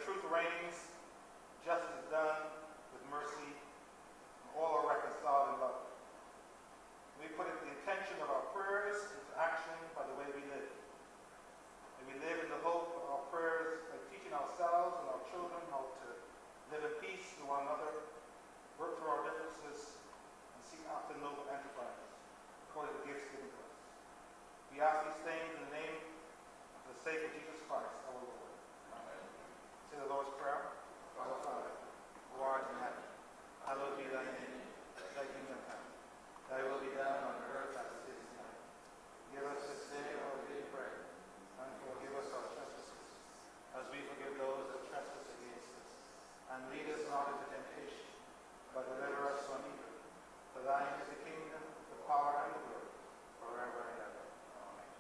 truth reigns, justice is done with mercy, and all are reconciled in love. We put the intention of our prayers into action by the way we live. And we live in the hope of our prayers by teaching ourselves and our children how to live in peace with one another, work through our differences, and seek after noble enterprise, according to the gifts given to us. We ask these things in the name of the sake of Jesus Christ, our Lord. Amen. Say the Lord's Prayer. Our Father, who art in heaven, hallowed be thy name. Thy kingdom come. Thy will be done on earth as it is in heaven. Give us this day our daily bread, and forgive us our trespasses, as we forgive those that trespass against us. And lead us not into temptation, but deliver us from evil. For thine is the kingdom, the power, and the glory, forever and ever. Amen.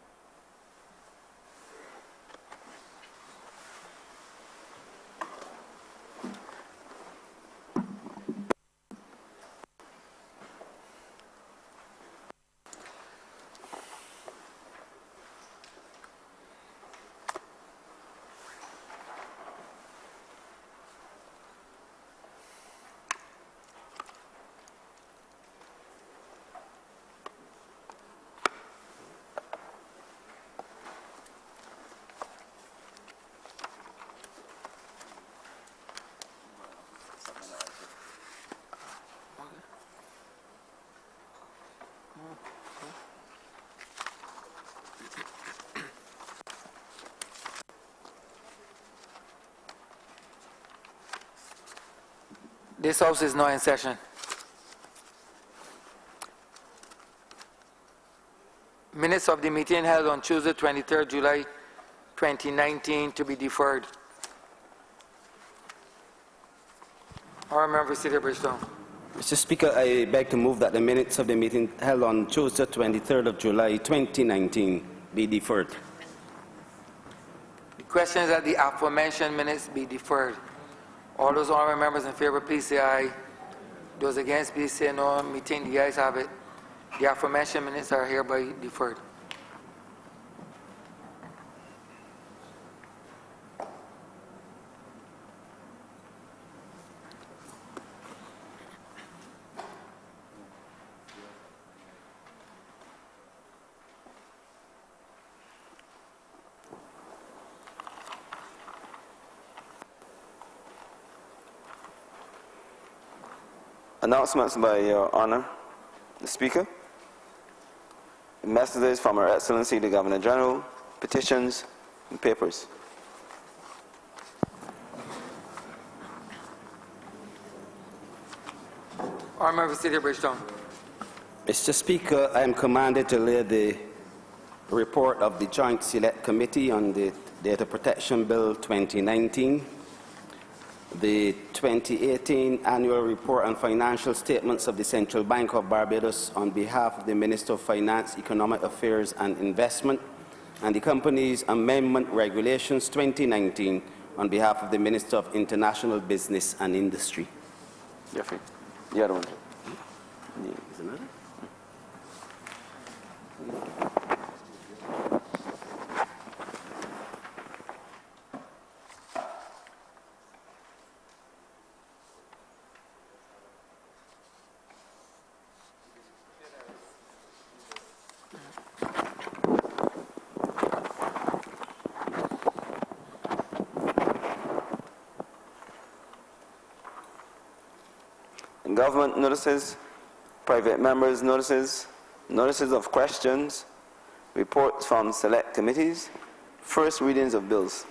This House is now in session. Minutes of the meeting held on Tuesday, 23rd July 2019 to be deferred. Honourable Member City of Bridgetown. Mr. Speaker, I beg to move that the minutes of the meeting held on Tuesday, 23rd of July 2019 be deferred. The question is that the aforementioned minutes be deferred. All those honourable members in favour, please say aye. Those against, please say no. Meeting, the ayes have it. The aforementioned minutes are hereby deferred. Announcements by Your Honour, the Speaker. Messages from Her Excellency the Governor General, petitions and papers. Honourable Member City of Bridgetown. Mr. Speaker, I am commanded to lay the report of the Joint Select Committee on the Data Protection Bill 2019, the 2018 Annual Report and Financial Statements of the Central Bank of Barbados on behalf of the Minister of Finance, Economic Affairs and Investment, and the company's Amendment Regulations 2019 on behalf of the Minister of International Business and Industry. Jeffrey, the other one. Is another? Government notices, private members' notices, notices of questions, reports from select committees, first readings of bills.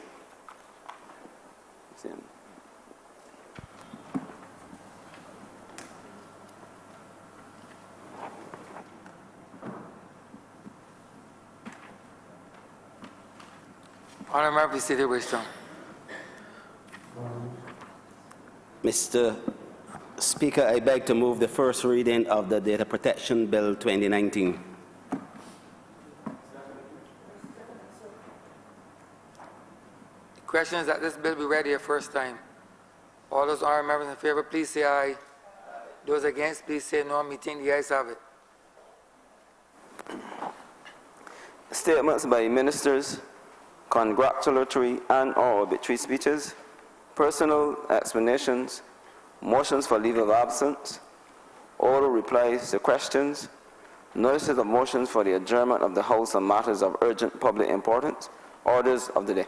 Honourable Member City of Bridgetown. Mr. Speaker, I beg to move the first reading of the Data Protection Bill 2019. The question is that this bill be read here first time. All those honourable members in favour, please say aye. Those against, please say no. Meeting, the ayes have it. Statements by ministers, congratulatory and or obituary speeches, personal explanations, motions for leave of absence, oral replies to questions, notices of motions for the adjournment of the House on matters of urgent public importance, orders of the day.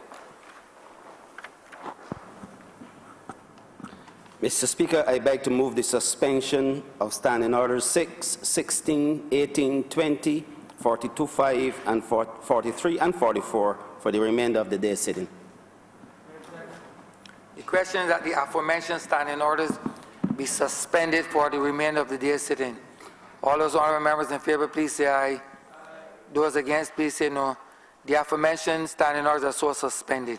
Mr. Speaker, I beg to move the suspension of Standing Orders 6, 16, 18, 20, 42, 5, and 43 and 44 for the remainder of the day sitting. The question is that the aforementioned standing orders be suspended for the remainder of the day sitting. All those honorable members in favor, please say aye. Those against, please say no. The aforementioned standing orders are so suspended.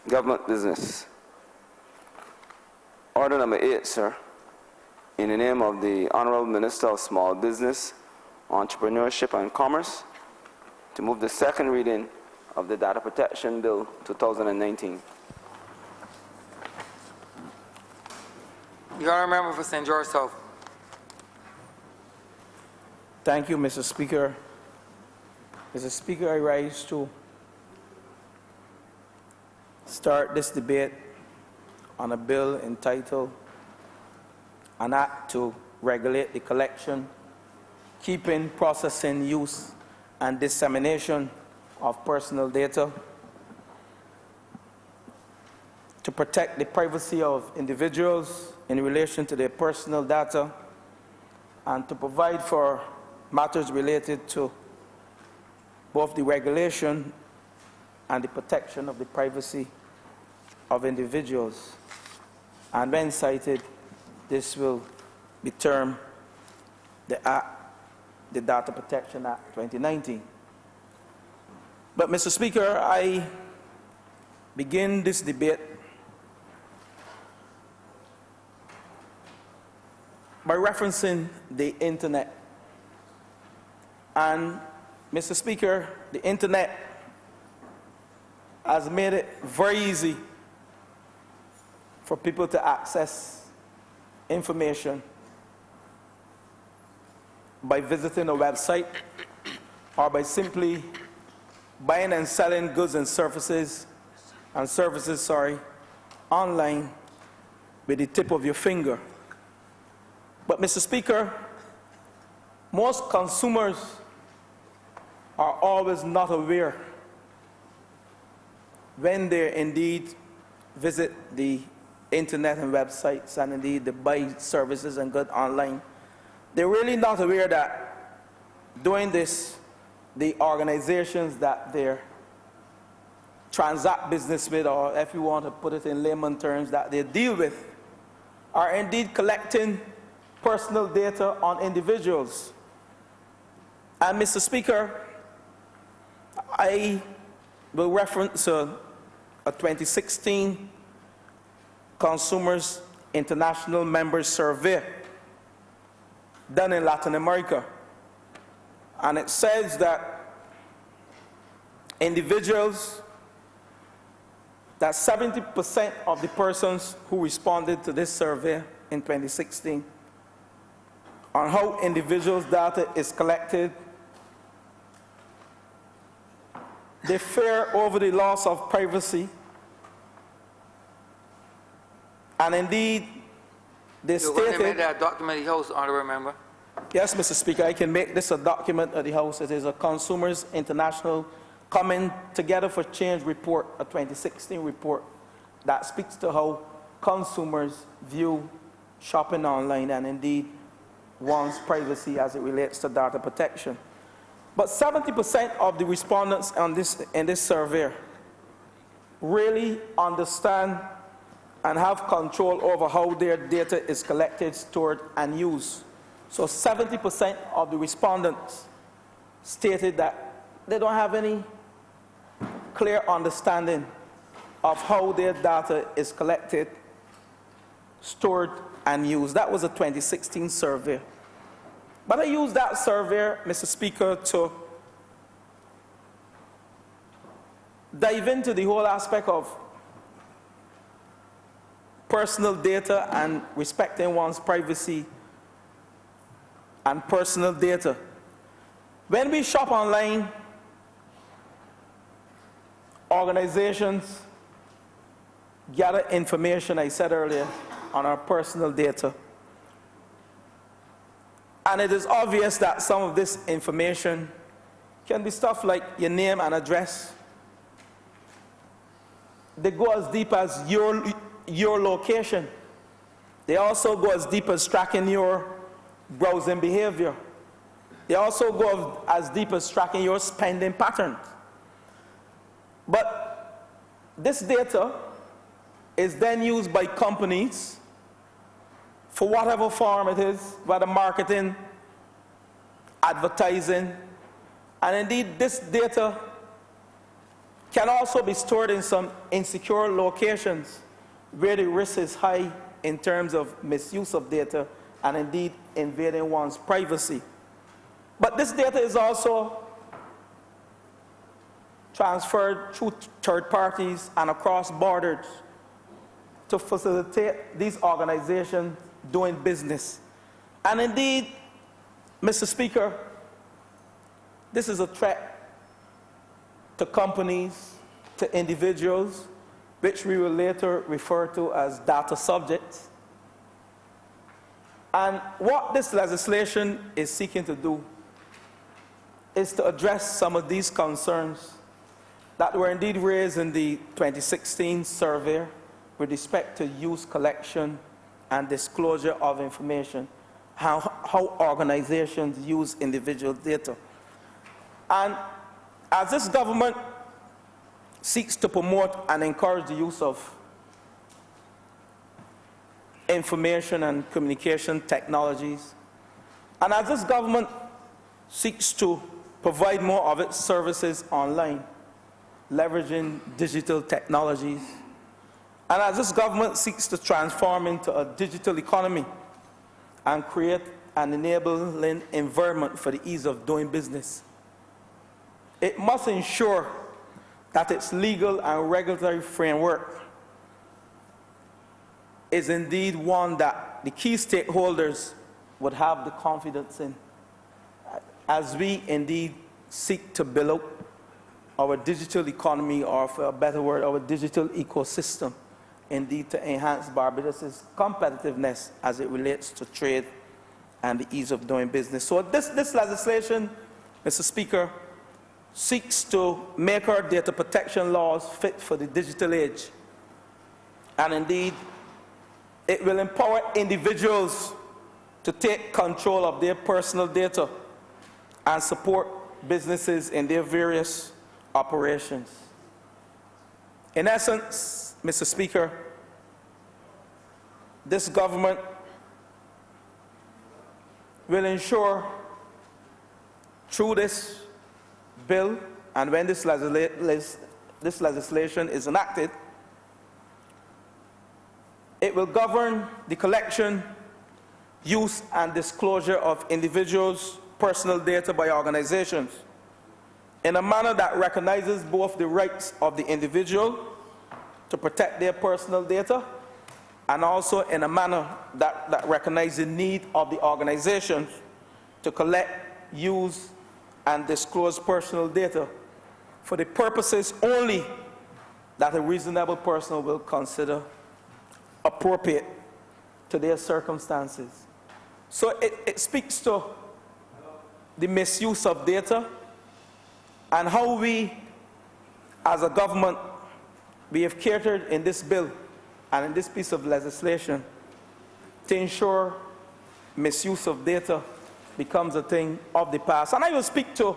Government business. Order number 8, sir. In the name of the Honourable Minister of Small Business, Entrepreneurship and Commerce, to move the second reading of the Data Protection Bill 2019. The honourable member for St. George South. Thank you, Mr. Speaker. Mr. Speaker, I rise to start this debate on a bill entitled An Act to Regulate the Collection, Keeping, Processing, Use, and Dissemination of Personal Data to protect the privacy of individuals in relation to their personal data and to provide for matters related to both the regulation and the protection of the privacy of individuals. And when cited, this will be termed the Data Protection Act 2019. But, Mr. Speaker, I begin this debate by referencing the internet. And, Mr. Speaker, the internet has made it very easy for people to access information by visiting a website or by simply buying and selling goods and services online with the tip of your finger. But, Mr. Speaker, most consumers are always not aware when they indeed visit the internet and websites and indeed they buy services and goods online. They're really not aware that doing this, the organizations that they transact business with, or if you want to put it in layman terms, that they deal with, are indeed collecting personal data on individuals. And, Mr. Speaker, I will reference a 2016 Consumers International Members Survey done in Latin America. And it says that individuals, that 70% of the persons who responded to this survey in 2016 on how individuals' data is collected, they fear over the loss of privacy. And indeed, they stated... Make that a document of the House, honourable member. Yes, Mr. Speaker, I can make this a document of the House. It is a Consumers International Coming Together for Change report, a 2016 report that speaks to how consumers view shopping online and indeed one's privacy as it relates to data protection. But 70% of the respondents in this survey really understand and have control over how their data is collected, stored, and used. So 70% of the respondents stated that they don't have any clear understanding of how their data is collected, stored, and used. That was a 2016 survey. But I used that survey, Mr. Speaker, to dive into the whole aspect of personal data and respecting one's privacy and personal data. When we shop online, organizations gather information, I said earlier, on our personal data. And it is obvious that some of this information can be stuff like your name and address. They go as deep as your location. They also go as deep as tracking your browsing behavior. They also go as deep as tracking your spending patterns. But this data is then used by companies for whatever form it is, whether marketing, advertising, and indeed this data can also be stored in some insecure locations where the risk is high in terms of misuse of data and indeed invading one's privacy. But this data is also transferred through third parties and across borders to facilitate these organizations doing business. And indeed, Mr. Speaker, this is a threat to companies, to individuals, which we will later refer to as data subjects. And what this legislation is seeking to do is to address some of these concerns that were indeed raised in the 2016 survey with respect to use, collection, and disclosure of information, how organizations use individual data. And as this government seeks to promote and encourage the use of information and communication technologies, and as this government seeks to provide more of its services online, leveraging digital technologies, and as this government seeks to transform into a digital economy and create an enabling environment for the ease of doing business, it must ensure that its legal and regulatory framework is indeed one that the key stakeholders would have the confidence in, as we indeed seek to build up our digital economy, or for a better word, our digital ecosystem, indeed to enhance Barbados' competitiveness as it relates to trade and the ease of doing business. So this legislation, Mr. Speaker, seeks to make our data protection laws fit for the digital age. And indeed, it will empower individuals to take control of their personal data and support businesses in their various operations. In essence, Mr. Speaker, this government will ensure through this bill, and when this legislation is enacted, it will govern the collection, use, and disclosure of individuals' personal data by organizations in a manner that recognizes both the rights of the individual to protect their personal data, and also in a manner that recognizes the need of the organizations to collect, use, and disclose personal data for the purposes only that a reasonable person will consider appropriate to their circumstances. So it speaks to the misuse of data and how we, as a government, we have catered in this bill and in this piece of legislation to ensure misuse of data becomes a thing of the past. And I will speak to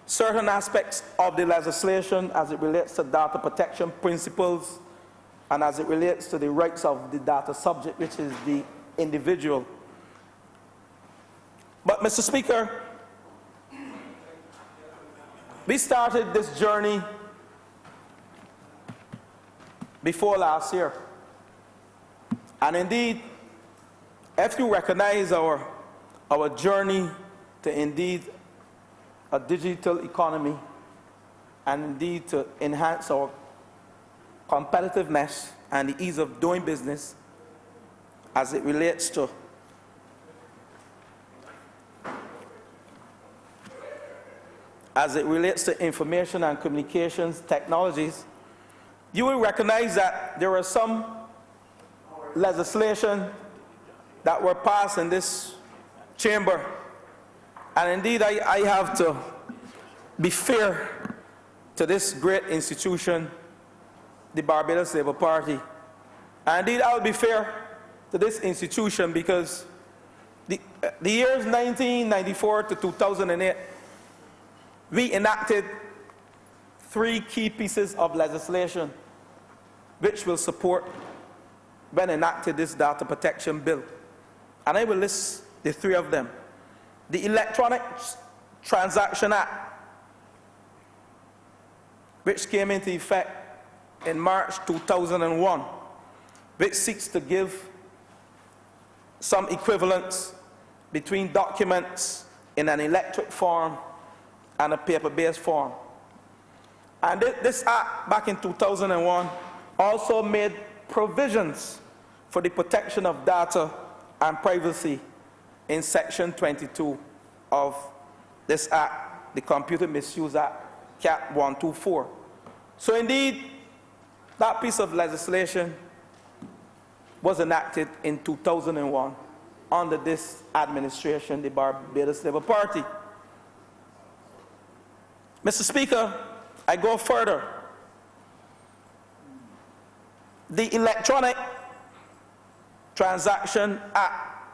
certain aspects of the legislation as it relates to data protection principles and as it relates to the rights of the data subject, which is the individual. But, Mr. Speaker, we started this journey before last year. And indeed, if you recognize our journey to indeed a digital economy and indeed to enhance our competitiveness and the ease of doing business as it relates to as it relates to information and communications technologies, you will recognize that there are some legislation that were passed in this chamber. And indeed, I have to be fair to this great institution, the Barbados Labour Party. And indeed, I'll be fair to this institution because the years 1994 to 2008, we enacted 3 key pieces of legislation which will support when enacted this data protection bill. And I will list the 3 of them. The Electronic Transaction Act, which came into effect in March 2001, which seeks to give some equivalence between documents in an electric form and a paper-based form. And this act, back in 2001, also made provisions for the protection of data and privacy in Section 22 of this act, the Computer Misuse Act, Cap 124. So indeed, that piece of legislation was enacted in 2001 under this administration, the Barbados Labour Party. Mr. Speaker, I go further. The Electronic Transaction Act,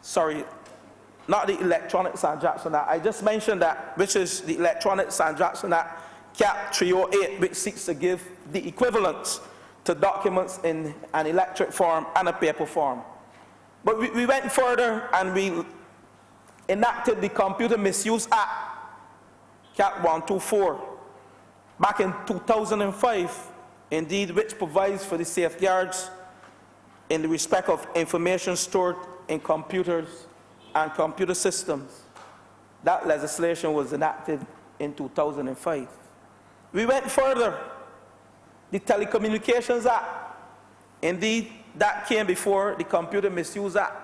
sorry, not the Electronic Transaction Act, I just mentioned that, which is the Electronic Transaction Act, Cap 308, which seeks to give the equivalence to documents in an electric form and a paper form. But we went further and we enacted the Computer Misuse Act, Cap 124, back in 2005, indeed, which provides for the safeguards in the respect of information stored in computers and computer systems. That legislation was enacted in 2005. We went further. The Telecommunications Act, indeed, that came before the Computer Misuse Act,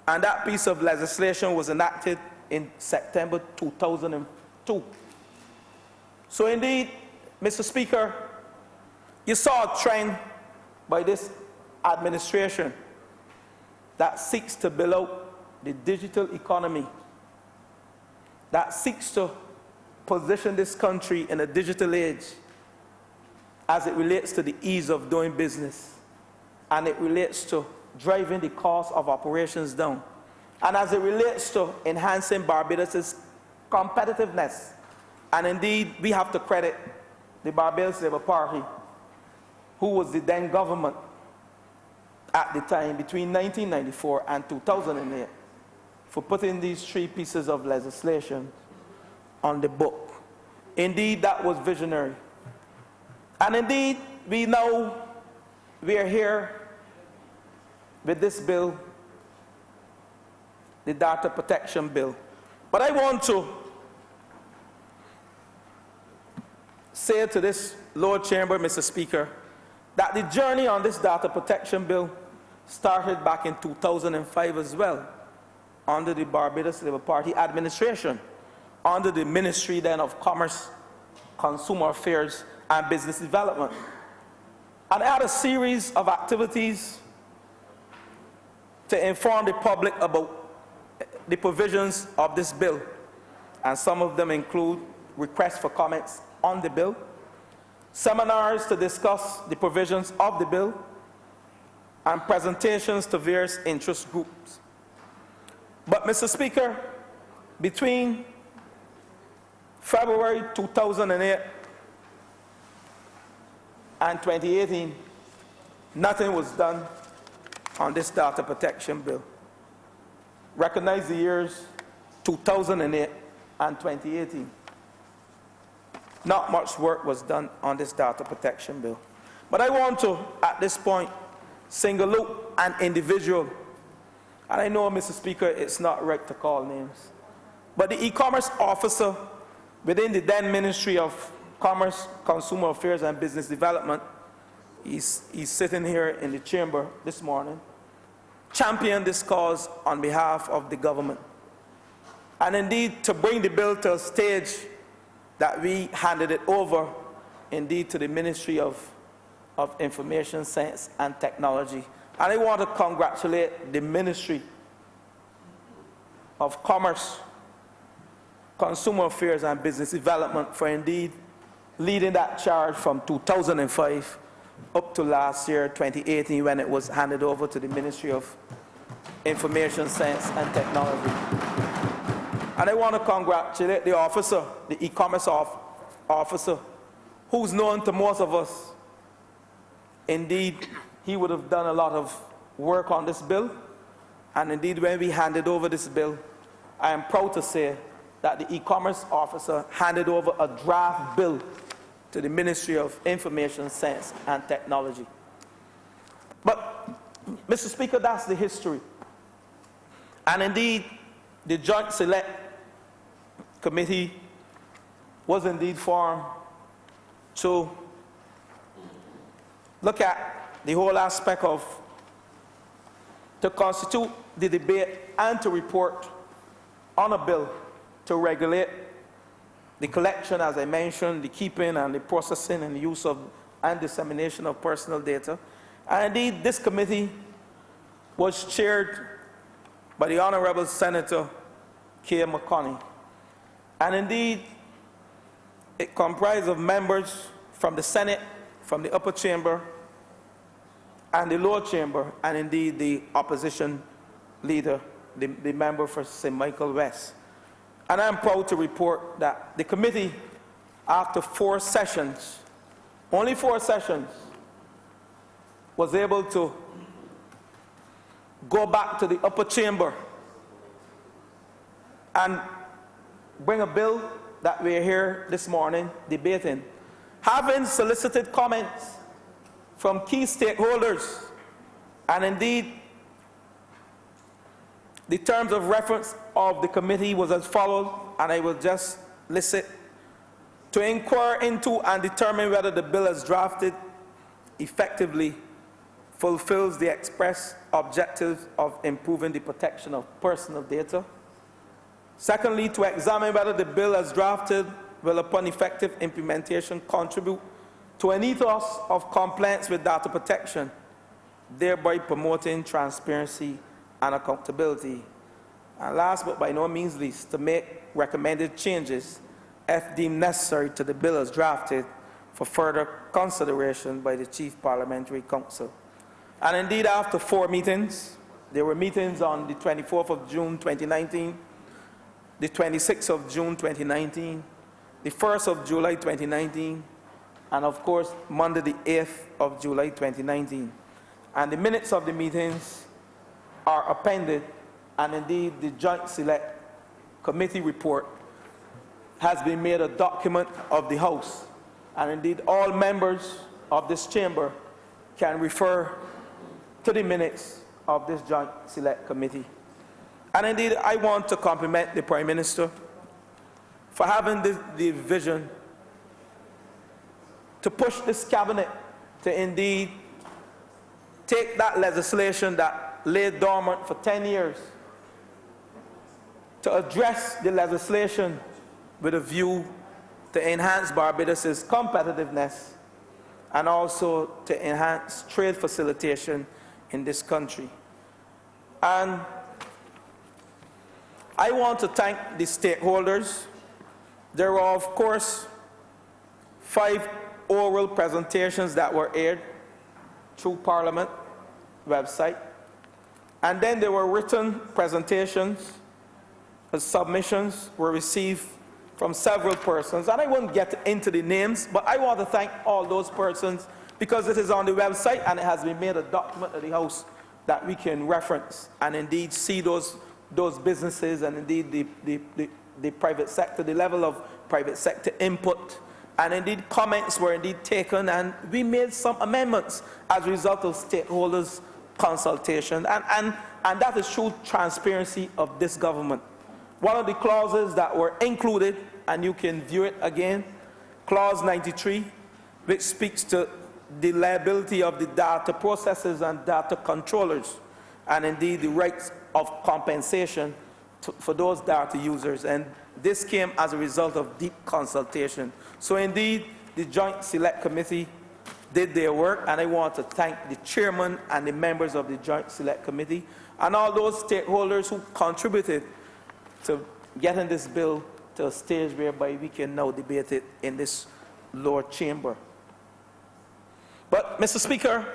and that piece of legislation was enacted in September 2002. So indeed, Mr. Speaker, you saw a trend by this administration that seeks to build out the digital economy, that seeks to position this country in a digital age as it relates to the ease of doing business, and it relates to driving the cost of operations down, and as it relates to enhancing Barbados' competitiveness. And indeed, we have to credit the Barbados Labour Party, who was the then government at the time between 1994 and 2008, for putting these 3 pieces of legislation on the book. Indeed, that was visionary. And indeed, we are here with this bill, the Data Protection Bill. But I want to say to this Lord Chamber, Mr. Speaker, that the journey on this Data Protection Bill started back in 2005 as well, under the Barbados Labour Party administration, under the Ministry then of Commerce, Consumer Affairs and Business Development. And I had a series of activities to inform the public about the provisions of this bill. And some of them include requests for comments on the bill, seminars to discuss the provisions of the bill, and presentations to various interest groups. But Mr. Speaker, between February 2008 and 2018, nothing was done on this data protection bill. Recognize the years 2008 and 2018. Not much work was done on this data protection bill. But I want to, at this point, single out an individual. And I know, Mr. Speaker, it's not right to call names. But the e-commerce officer within the then Ministry of Commerce, Consumer Affairs and Business Development, he's sitting here in the chamber this morning, championed this cause on behalf of the government. and indeed to bring the bill to a stage that we handed it over indeed to the Ministry of Information, Science and Technology. And I want to congratulate the Ministry of Commerce, Consumer Affairs and Business Development for indeed leading that charge from 2005 up to last year, 2018, when it was handed over to the Ministry of Information, Science and Technology. And I want to congratulate the officer, the e-commerce officer, who's known to most of us. Indeed, he would have done a lot of work on this bill. And indeed, when we handed over this bill, I am proud to say that the e-commerce officer handed over a draft bill to the Ministry of Information, Science and Technology. But, Mr. Speaker, that's the history. And indeed, the Joint Select Committee was indeed formed to look at the whole aspect of, to constitute the debate and to report on a bill to regulate the collection, as I mentioned, the keeping and the processing and the use of and dissemination of personal data. And indeed, this committee was chaired by the Honourable Senator K. McConney. And indeed, it comprised of members from the Senate, from the upper chamber, and the lower chamber, and indeed the opposition leader, the member for St. Michael West. And I'm proud to report that the committee, after 4 sessions, only 4 sessions, was able to go back to the upper chamber and bring a bill that we're here this morning debating, having solicited comments from key stakeholders. And indeed, the terms of reference of the committee was as follows, and I will just list it: to inquire into and determine whether the bill as drafted effectively fulfills the express objectives of improving the protection of personal data. Secondly, to examine whether the bill as drafted will, upon effective implementation, contribute to an ethos of compliance with data protection, thereby promoting transparency and accountability. And last but by no means least, to make recommended changes, if deemed necessary, to the bill as drafted for further consideration by the Chief Parliamentary Council. And indeed, after 4 meetings, there were meetings on the 24th of June 2019, the 26th of June 2019, the 1st of July 2019, and of course, Monday the 8th of July 2019. And the minutes of the meetings are appended, and indeed the Joint Select Committee report has been made a document of the House. And indeed, all members of this chamber can refer to the minutes of this Joint Select Committee. And indeed, I want to compliment the Prime Minister for having the vision to push this cabinet to indeed take that legislation that lay dormant for 10 years, to address the legislation with a view to enhance Barbados' competitiveness and also to enhance trade facilitation in this country. And I want to thank the stakeholders. There were, of course, 5 oral presentations that were aired through Parliament website. And then there were written presentations. The submissions were received from several persons. And I won't get into the names, but I want to thank all those persons because it is on the website and it has been made a document of the House that we can reference and indeed see those businesses and indeed the private sector, the level of private sector input. And indeed comments were indeed taken, and we made some amendments as a result of stakeholders' consultation. And that is true transparency of this government. One of the clauses that were included, and you can view it again, clause 93, which speaks to the liability of the data processors and data controllers, and indeed the rights of compensation for those data users, and this came as a result of deep consultation. So indeed, the Joint Select Committee did their work, and I want to thank the chairman and the members of the Joint Select Committee and all those stakeholders who contributed to getting this bill to a stage whereby we can now debate it in this lower chamber. But, Mr. Speaker,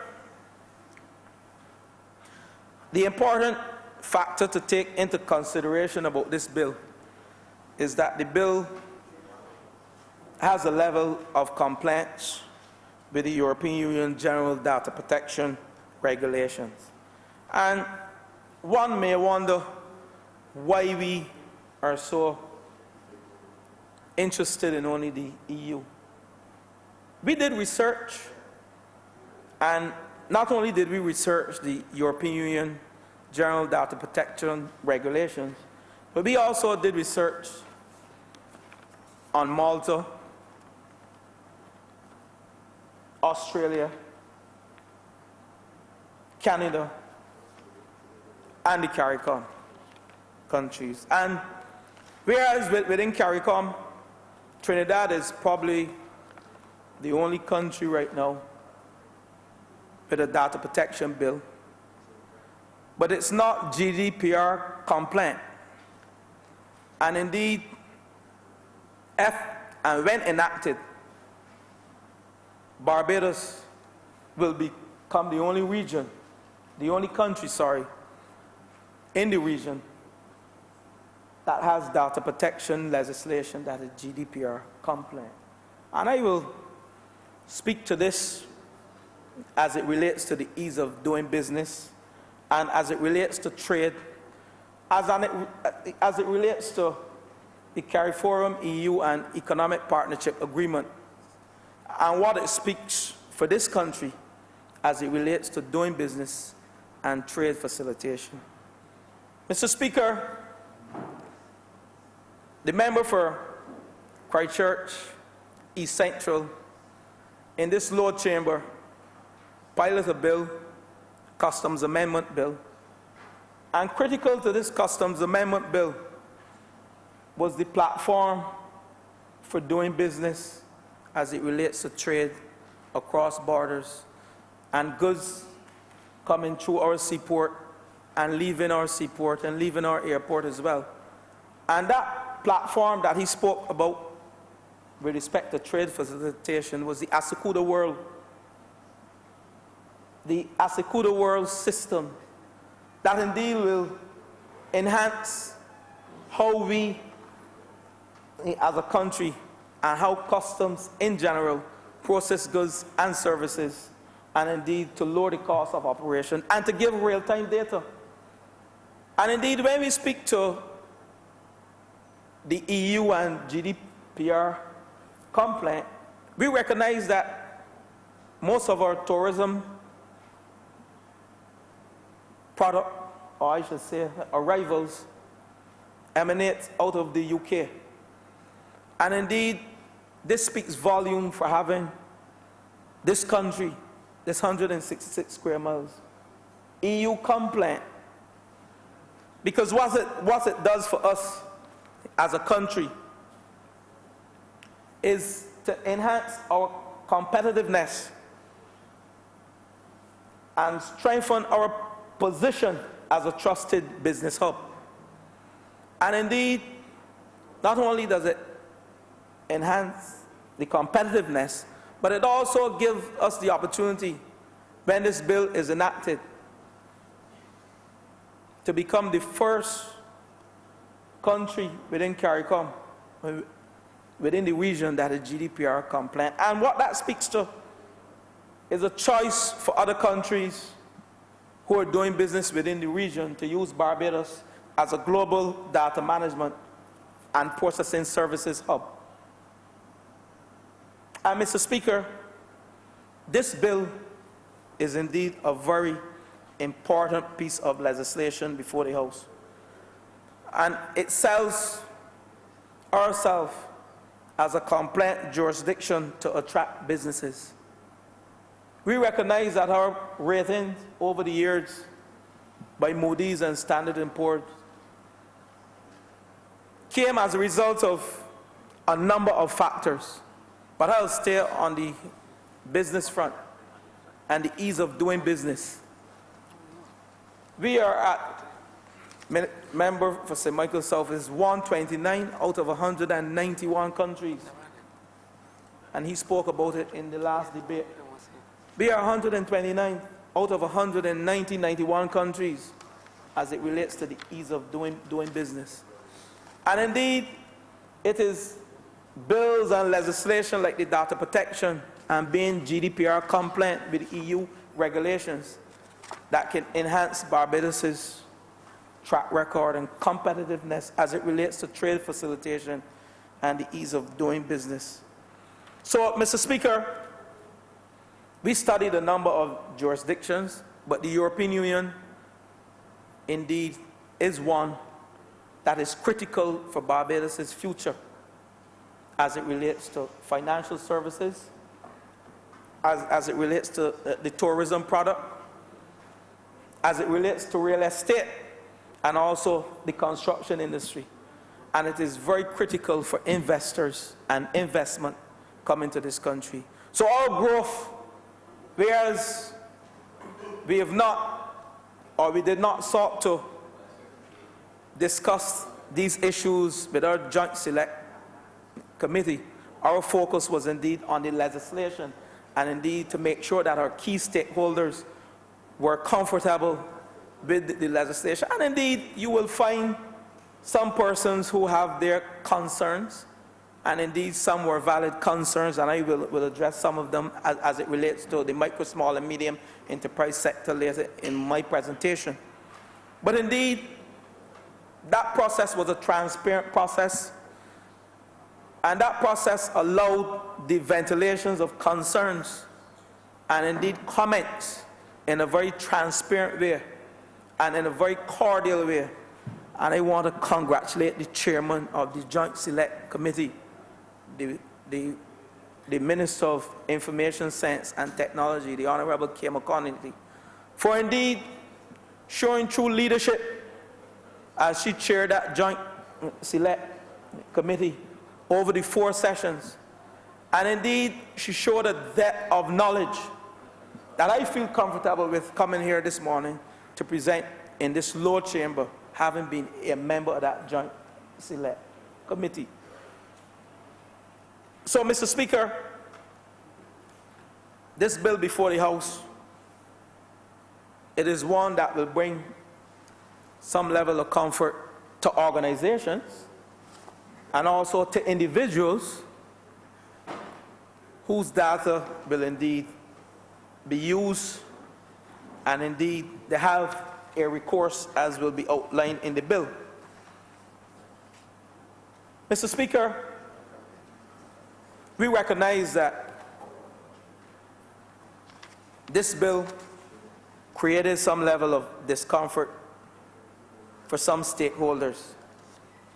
the important factor to take into consideration about this bill is that the bill has a level of compliance with the European Union General Data Protection Regulations. And one may wonder why we are so interested in only the EU. We did research, and not only did we research the European Union General Data Protection Regulations, but we also did research on Malta, Australia, Canada, and the CARICOM countries. And whereas within CARICOM, Trinidad is probably the only country right now with a data protection bill, but it's not GDPR compliant. And indeed, when enacted, Barbados will become the only region, the only country, in the region that has data protection legislation that is GDPR compliant. And I will speak to this as it relates to the ease of doing business and as it relates to trade, as it relates to the CARIFORUM EU and Economic Partnership Agreement, and what it speaks for this country as it relates to doing business and trade facilitation. Mr. Speaker, the member for Christchurch, East Central, in this lower chamber, piloted a bill, Customs Amendment Bill, and critical to this Customs Amendment Bill was the platform for doing business as it relates to trade across borders and goods coming through our seaport and leaving our seaport and leaving our airport as well. And that platform that he spoke about with respect to trade facilitation was the Asekuda World. The Asekuda World system that indeed will enhance how we as a country and how customs in general process goods and services, and indeed to lower the cost of operation and to give real-time data. And indeed, when we speak to the EU and GDPR compliant, we recognize that most of our tourism product, or I should say arrivals, emanate out of the UK. And indeed, this speaks volume for having this country, this 166 square miles, EU compliant. Because what it does for us as a country is to enhance our competitiveness and strengthen our position as a trusted business hub. And indeed, not only does it enhance the competitiveness, but it also gives us the opportunity, when this bill is enacted, to become the first country within CARICOM, within the region that is GDPR compliant. And what that speaks to is a choice for other countries who are doing business within the region to use Barbados as a global data management and processing services hub. And Mr. Speaker, this bill is indeed a very important piece of legislation before the House. And it sells ourselves as a compliant jurisdiction to attract businesses. We recognize that our ratings over the years by Moody's and Standard & Poor's came as a result of a number of factors, but I'll stay on the business front and the ease of doing business. We are at, member for St. Michael South is 129 out of 191 countries. And he spoke about it in the last debate. We are 129 out of 91 countries as it relates to the ease of doing business. And indeed, it is bills and legislation like the data protection and being GDPR compliant with EU regulations that can enhance Barbados's track record and competitiveness as it relates to trade facilitation and the ease of doing business. So, Mr. Speaker, we studied a number of jurisdictions, but the European Union indeed is one that is critical for Barbados's future as it relates to financial services, as it relates to the tourism product, as it relates to real estate, and also the construction industry. And it is very critical for investors and investment coming to this country. So our growth, whereas we have not, or we did not sought to discuss these issues with our Joint Select Committee, our focus was indeed on the legislation and indeed to make sure that our key stakeholders were comfortable with the legislation. And indeed, you will find some persons who have their concerns, and indeed some were valid concerns, and I will address some of them as it relates to the micro, small, and medium enterprise sector later in my presentation. But indeed, that process was a transparent process, and that process allowed the ventilations of concerns and indeed comments in a very transparent way and in a very cordial way. And I want to congratulate the chairman of the Joint Select Committee, the Minister of Information Science and Technology, the Honourable Kim McConnell, for indeed showing true leadership as she chaired that Joint Select Committee over the 4 sessions. And indeed, she showed a depth of knowledge that I feel comfortable with coming here this morning to present in this lower chamber, having been a member of that Joint Select Committee. So, Mr. Speaker, this bill before the House, it is one that will bring some level of comfort to organizations and also to individuals whose data will indeed be used, and indeed they have a recourse as will be outlined in the bill. Mr. Speaker, we recognize that this bill created some level of discomfort for some stakeholders.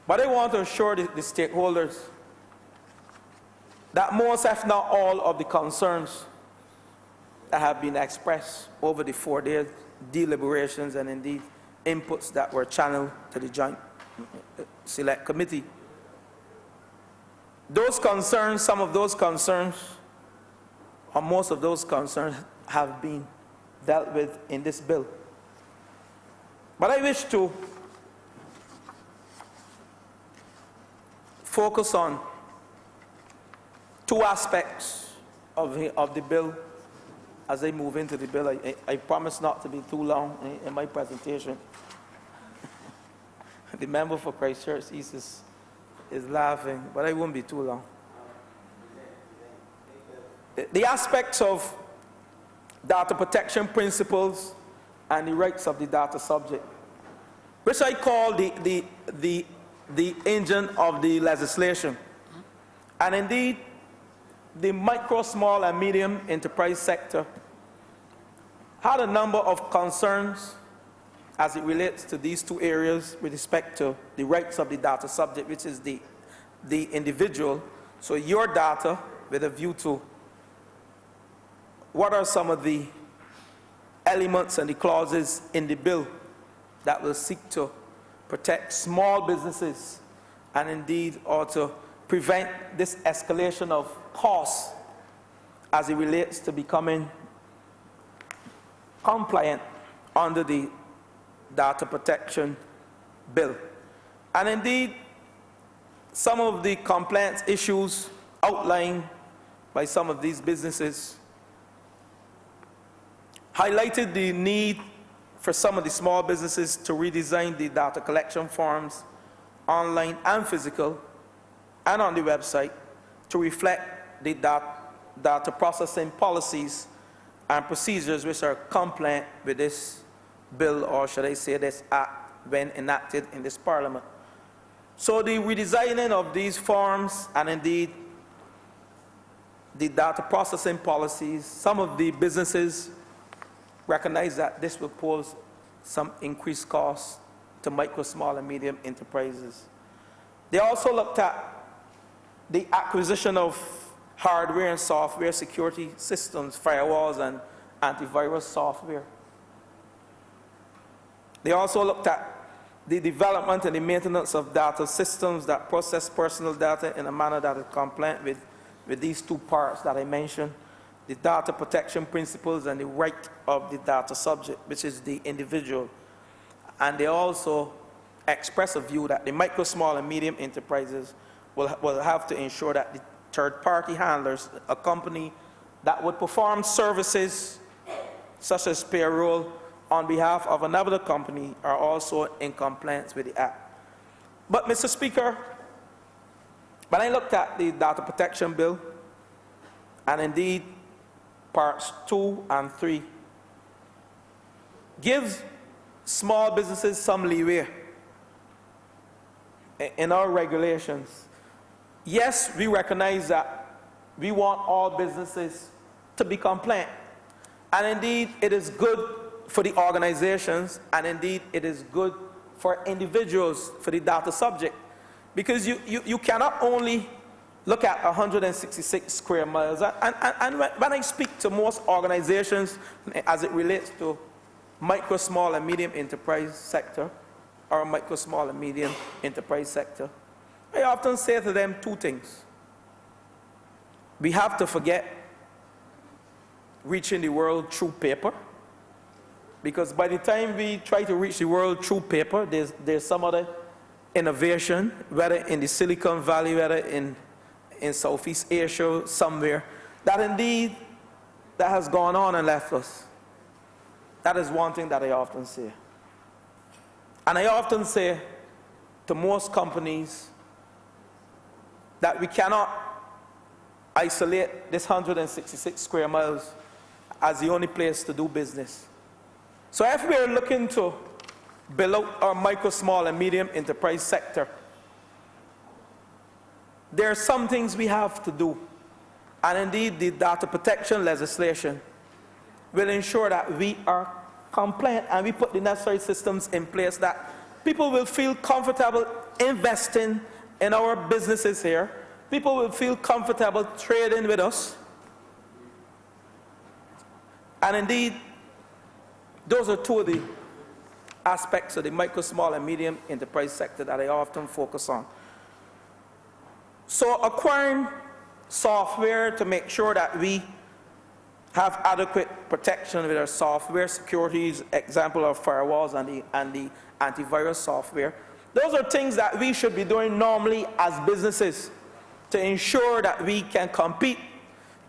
But I want to assure the stakeholders that most, if not all, of the concerns that have been expressed over the 4-day deliberations and indeed inputs that were channeled to the Joint Select Committee, those concerns, some of those concerns, or most of those concerns have been dealt with in this bill. But I wish to focus on 2 aspects of the bill as I move into the bill. I promise not to be too long in my presentation. The member for Christchurch East is laughing, but I won't be too long. The aspects of data protection principles and the rights of the data subject, which I call the engine of the legislation. And indeed, the micro, small, and medium enterprise sector had a number of concerns as it relates to these 2 areas with respect to the rights of the data subject, which is the individual. So your data with a view to what are some of the elements and the clauses in the bill that will seek to protect small businesses and indeed, or to prevent this escalation of costs as it relates to becoming compliant under the data protection bill. And indeed, some of the compliance issues outlined by some of these businesses highlighted the need for some of the small businesses to redesign the data collection forms, online and physical, and on the website, to reflect the data processing policies and procedures which are compliant with this bill, or should I say this act, when enacted in this Parliament. So the redesigning of these forms and indeed the data processing policies, some of the businesses recognize that this will pose some increased costs to micro, small, and medium enterprises. They also looked at the acquisition of hardware and software security systems, firewalls, and antivirus software. They also looked at the development and the maintenance of data systems that process personal data in a manner that is compliant with these two parts that I mentioned, the data protection principles and the right of the data subject, which is the individual. And they also express a view that the micro, small, and medium enterprises will have to ensure that the third-party handlers, a company that would perform services such as payroll on behalf of another company, are also in compliance with the Act. But, Mr. Speaker, when I looked at the data protection bill, and indeed parts 2 and 3, gives small businesses some leeway in our regulations. Yes, we recognize that we want all businesses to be compliant. And indeed, it is good for the organizations, and indeed, it is good for individuals, for the data subject. Because you cannot only look at 166 square miles. And when I speak to most organizations as it relates to micro, small, and medium enterprise sector, or micro, small, and medium enterprise sector, I often say to them two things. We have to forget reaching the world through paper, because by the time we try to reach the world through paper, there's some other innovation, whether in the Silicon Valley, whether in Southeast Asia, somewhere, that indeed that has gone on and left us. That is one thing that I often say. And I often say to most companies that we cannot isolate this 166 square miles as the only place to do business. So if we're looking to build out our micro, small, and medium enterprise sector, there are some things we have to do. And indeed, the data protection legislation will ensure that we are compliant and we put the necessary systems in place that people will feel comfortable investing in our businesses here. People will feel comfortable trading with us. And indeed, those are two of the aspects of the micro, small, and medium enterprise sector that I often focus on. So acquiring software to make sure that we have adequate protection with our software securities, example of firewalls and the antivirus software. Those are things that we should be doing normally as businesses to ensure that we can compete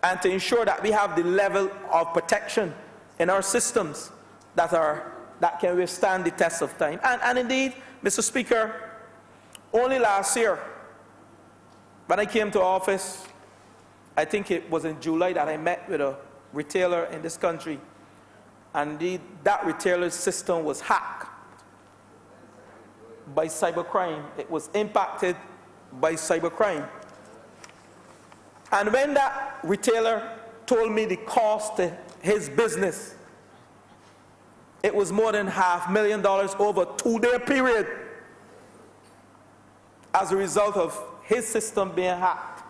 and to ensure that we have the level of protection in our systems that can withstand the test of time. And indeed, Mr. Speaker, only last year, when I came to office, I think it was in July that I met with a retailer in this country. And indeed, that retailer's system was hacked by cybercrime. It was impacted by cybercrime. And when that retailer told me the cost to his business, it was more than $500,000 over a 2-day period as a result of his system being hacked.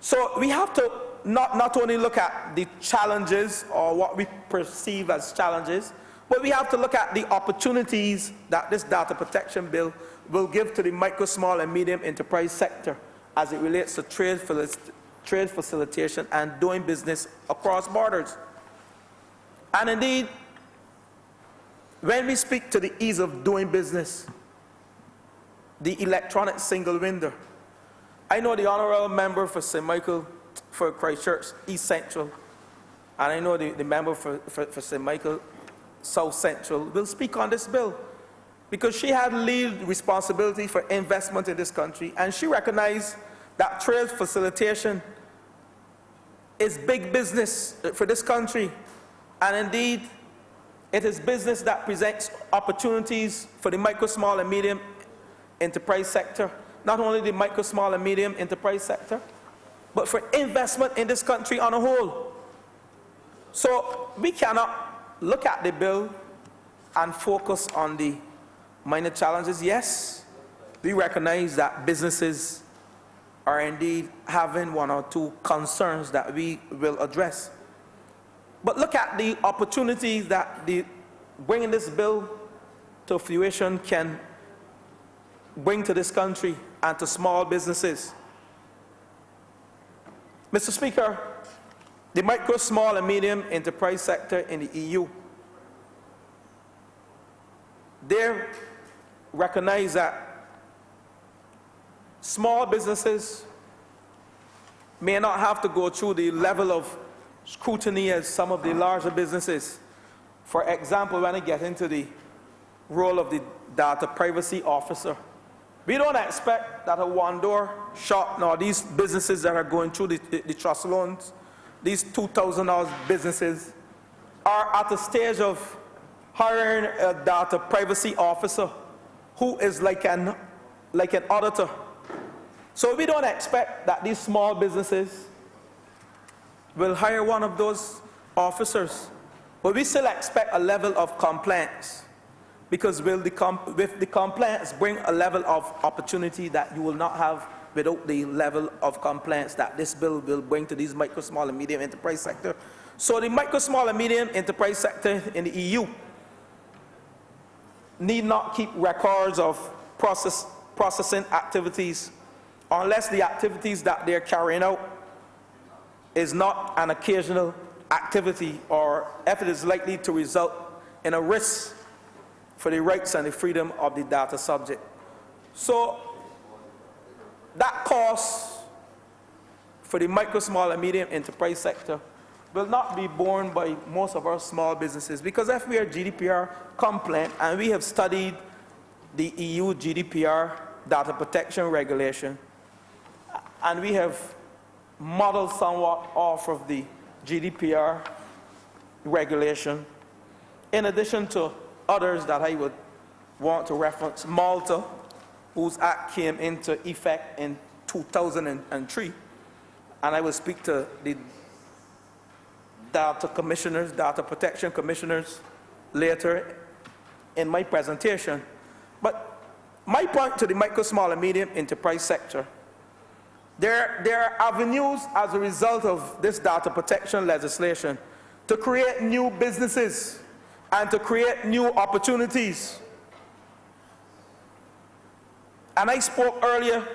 So we have to not only look at the challenges or what we perceive as challenges, But we have to look at the opportunities that this data protection bill will give to the micro, small, and medium enterprise sector as it relates to trade facilitation and doing business across borders. And indeed, when we speak to the ease of doing business, the electronic single window, I know the Honourable member for St. Michael, for Christchurch East Central, and I know the member for St. Michael South Central will speak on this bill, because she had lead responsibility for investment in this country, and she recognized that trade facilitation is big business for this country, and indeed, it is business that presents opportunities for the micro, small, and medium enterprise sector. Not only the micro, small, and medium enterprise sector, but for investment in this country on a whole. So we cannot look at the bill and focus on the minor challenges. Yes, we recognize that businesses are indeed having one or two concerns that we will address. But look at the opportunities that bringing this bill to fruition can bring to this country and to small businesses. Mr. Speaker, the micro, small, and medium enterprise sector in the EU, they recognize that small businesses may not have to go through the level of scrutiny as some of the larger businesses. For example, when I get into the role of the data privacy officer, we don't expect that a one-door shop, nor these businesses that are going through the trust loans, these $2,000 businesses, are at the stage of hiring a data privacy officer who is like an auditor. So we don't expect that these small businesses will hire one of those officers, but we still expect a level of compliance, because with the compliance bring a level of opportunity that you will not have without the level of compliance that this bill will bring to these micro, small, and medium enterprise sector. So the micro, small, and medium enterprise sector in the EU need not keep records of processing activities unless the activities that they're carrying out is not an occasional activity, or if it is likely to result in a risk for the rights and the freedom of the data subject. So that cost for the micro, small, and medium enterprise sector will not be borne by most of our small businesses, because if we are GDPR compliant, and we have studied the EU GDPR data protection regulation, and we have modeled somewhat off of the GDPR regulation, in addition to others that I would want to reference. Malta, whose act came into effect in 2003, and I will speak to the data commissioners, data protection commissioners later in my presentation. But my point to the micro, small, and medium enterprise sector, there are avenues as a result of this data protection legislation to create new businesses and to create new opportunities. And I spoke earlier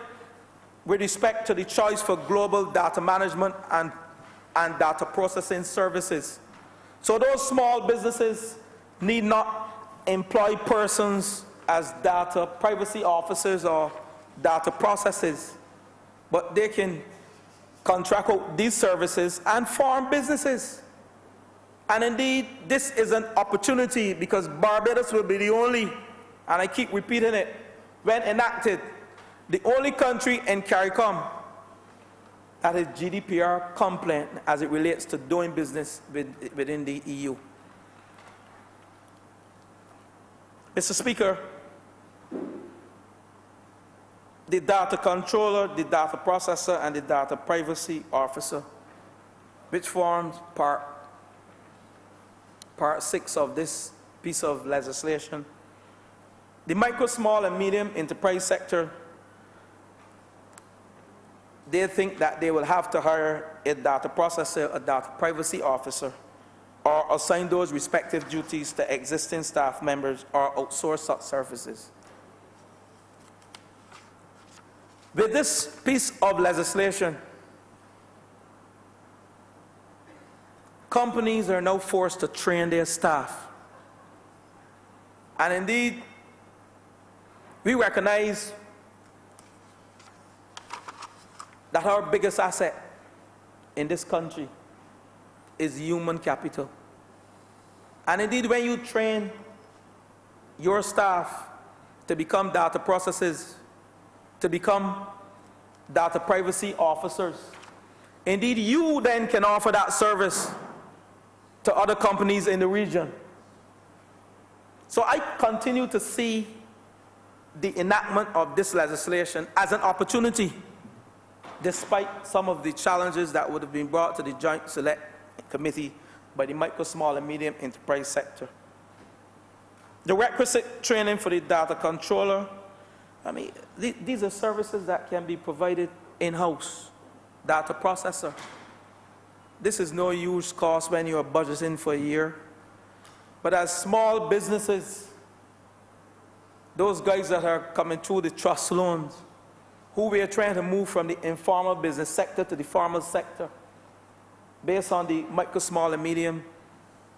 with respect to the choice for global data management and data processing services. So those small businesses need not employ persons as data privacy officers or data processors, but they can contract out these services and form businesses. And indeed, this is an opportunity, because Barbados will be the only, and I keep repeating it, when enacted, the only country in CARICOM that is GDPR compliant as it relates to doing business within the EU. Mr. Speaker, the data controller, the data processor, and the data privacy officer, which forms part 6 of this piece of legislation. The micro, small, and medium enterprise sector, they think that they will have to hire a data processor, a data privacy officer, or assign those respective duties to existing staff members or outsource such services. With this piece of legislation, companies are now forced to train their staff. And indeed, we recognize that our biggest asset in this country is human capital. And indeed, when you train your staff to become data processors, to become data privacy officers, indeed, you then can offer that service to other companies in the region. So I continue to see the enactment of this legislation as an opportunity, despite some of the challenges that would have been brought to the Joint Select Committee by the micro, small, and medium enterprise sector. The requisite training for the data controller, I mean, these are services that can be provided in-house. Data processor. This is no huge cost when you are budgeting for a year. But as small businesses, those guys that are coming through the trust loans, who we are trying to move from the informal business sector to the formal sector, based on the micro, small, and medium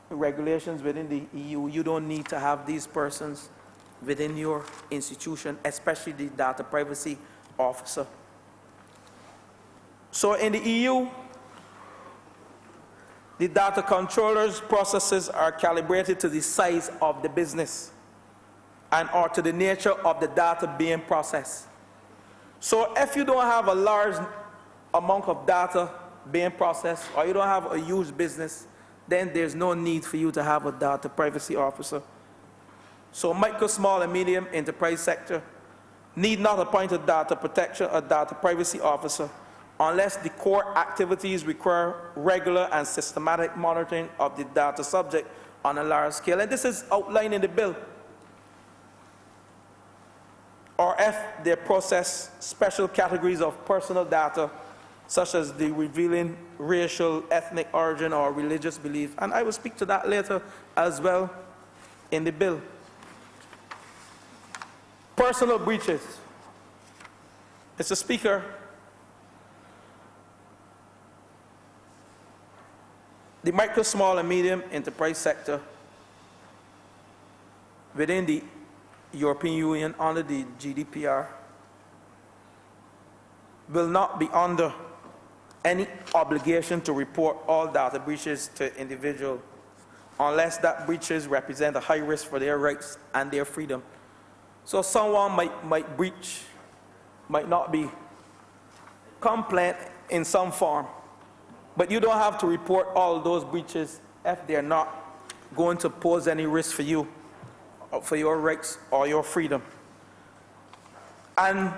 regulations within the EU, you don't need to have these persons within your institution, especially the data privacy officer. So in the EU, the data controllers' processes are calibrated to the size of the business and or to the nature of the data being processed. So if you don't have a large amount of data being processed, or you don't have a huge business, then there's no need for you to have a data privacy officer. So micro, small, and medium enterprise sector need not appoint a data protection or data privacy officer unless the core activities require regular and systematic monitoring of the data subject on a large scale. And this is outlined in the bill. Or if they process special categories of personal data, such as the revealing racial, ethnic origin, or religious belief. And I will speak to that later as well in the bill. Personal breaches. Mr. Speaker, the micro, small, and medium enterprise sector within the European Union under the GDPR will not be under any obligation to report all data breaches to individuals unless that breaches represent a high risk for their rights and their freedom. So someone might breach, might not be compliant in some form, but you don't have to report all those breaches if they're not going to pose any risk for you, for your rights or your freedom. And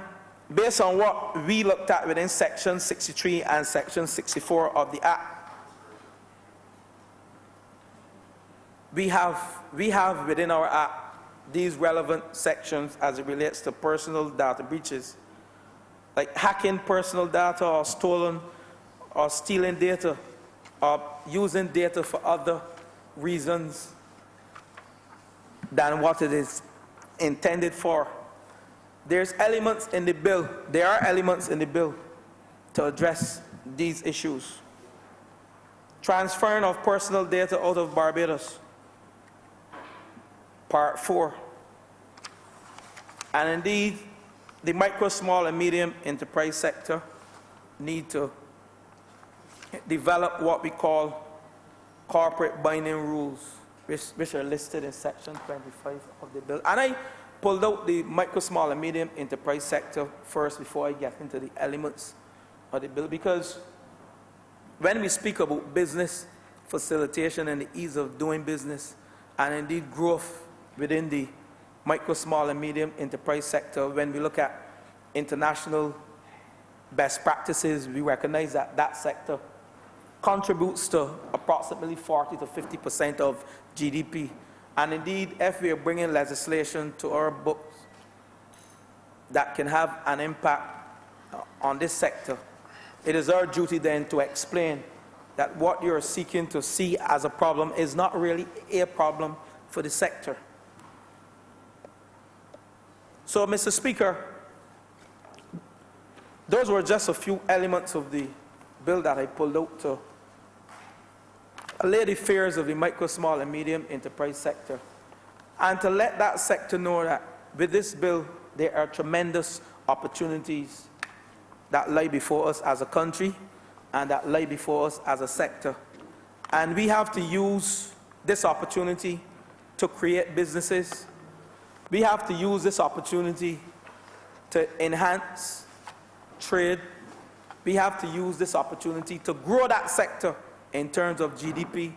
based on what we looked at within Section 63 and Section 64 of the Act, we have within our Act these relevant sections as it relates to personal data breaches, like hacking personal data or stolen or stealing data or using data for other reasons than what it is intended for. There are elements in the bill to address these issues. Transferring of personal data out of Barbados, Part 4. And indeed, the micro, small, and medium enterprise sector need to develop what we call corporate binding rules, which are listed in Section 25 of the bill. And I pulled out the micro, small, and medium enterprise sector first before I get into the elements of the bill, because when we speak about business facilitation and the ease of doing business, and indeed growth within the micro, small, and medium enterprise sector, when we look at international best practices, we recognize that that sector contributes to approximately 40 to 50% of GDP. And indeed, if we are bringing legislation to our books that can have an impact on this sector, it is our duty then to explain that what you're seeking to see as a problem is not really a problem for the sector. So, Mr. Speaker, those were just a few elements of the bill that I pulled out to allay the fears of the micro, small, and medium enterprise sector, and to let that sector know that with this bill, there are tremendous opportunities that lie before us as a country and that lie before us as a sector. And we have to use this opportunity to create businesses. We have to use this opportunity to enhance trade. We have to use this opportunity to grow that sector in terms of GDP.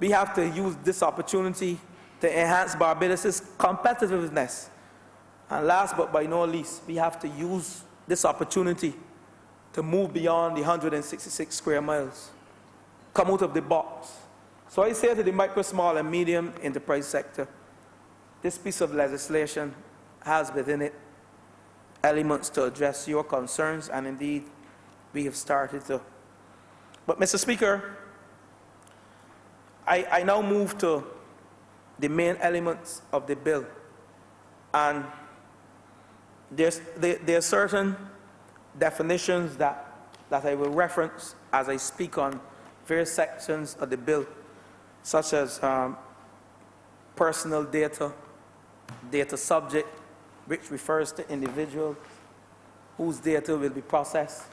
We have to use this opportunity to enhance Barbados' competitiveness. And last but by no least, we have to use this opportunity to move beyond the 166 square miles, come out of the box. So I say to the micro, small, and medium enterprise sector, this piece of legislation has within it elements to address your concerns, and indeed, we have started to. But, Mr. Speaker, I now move to the main elements of the bill. And there are certain definitions that I will reference as I speak on various sections of the bill, such as personal data, data subject, which refers to individuals whose data will be processed,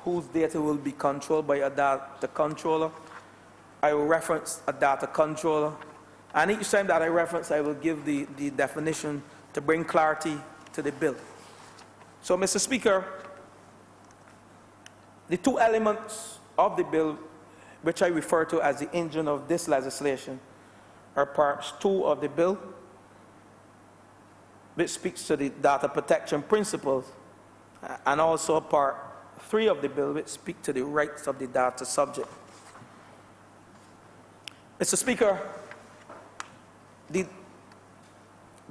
whose data will be controlled by a data controller. I will reference a data controller, and each time that I reference, I will give the definition to bring clarity to the bill. So, Mr. Speaker, the two elements of the bill, which I refer to as the engine of this legislation, are parts 2 of the bill, which speaks to the data protection principles, and also part 3 of the bill, which speaks to the rights of the data subject. Mr. Speaker, the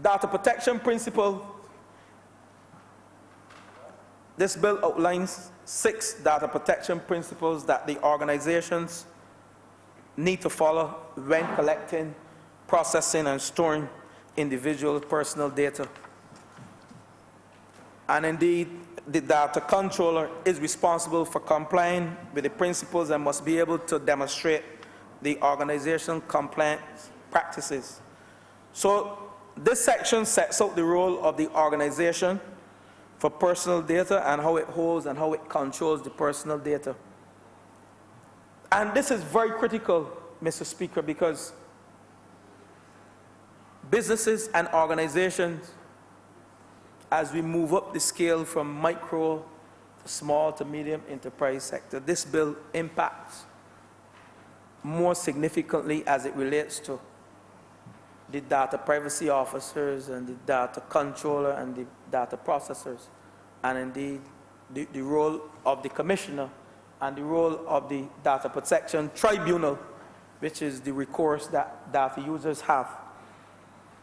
data protection principle, this bill outlines 6 data protection principles that the organizations need to follow when collecting, processing, and storing individual personal data. And indeed, the data controller is responsible for complying with the principles and must be able to demonstrate the organizational compliance practices. So this section sets out the role of the organization for personal data and how it holds and how it controls the personal data. And this is very critical, Mr. Speaker, because businesses and organizations, as we move up the scale from micro to small to medium enterprise sector, this bill impacts more significantly as it relates to the data privacy officers and the data controller and the data processors, and indeed the role of the commissioner and the role of the data protection tribunal, which is the recourse that data users have.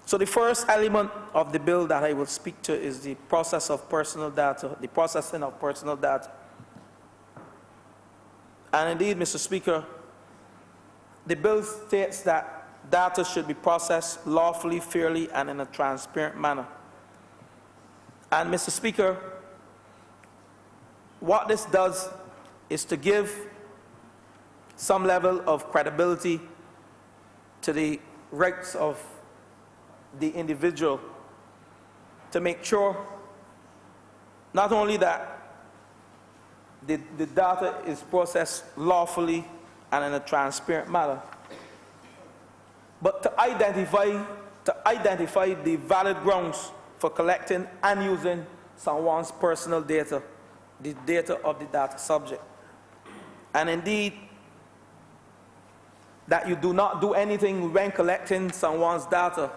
So the first element of the bill that I will speak to is the process of personal data, the processing of personal data. And indeed, Mr. Speaker, the bill states that data should be processed lawfully, fairly, and in a transparent manner. And Mr. Speaker, what this does is to give some level of credibility to the rights of the individual, to make sure not only that the data is processed lawfully and in a transparent manner, but to identify the valid grounds for collecting and using someone's personal data, the data of the data subject. And indeed, that you do not do anything when collecting someone's data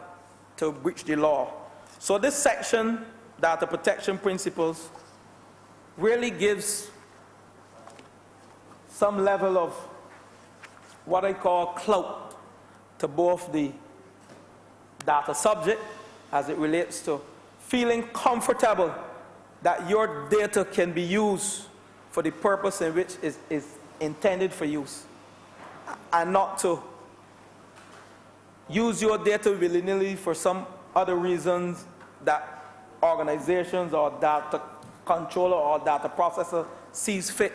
to breach the law. So this section, data protection principles, really gives some level of what I call clout to both the data subject as it relates to feeling comfortable that your data can be used for the purpose in which is intended for use. and not to use your data willy-nilly for some other reasons that organizations or data controller or data processor sees fit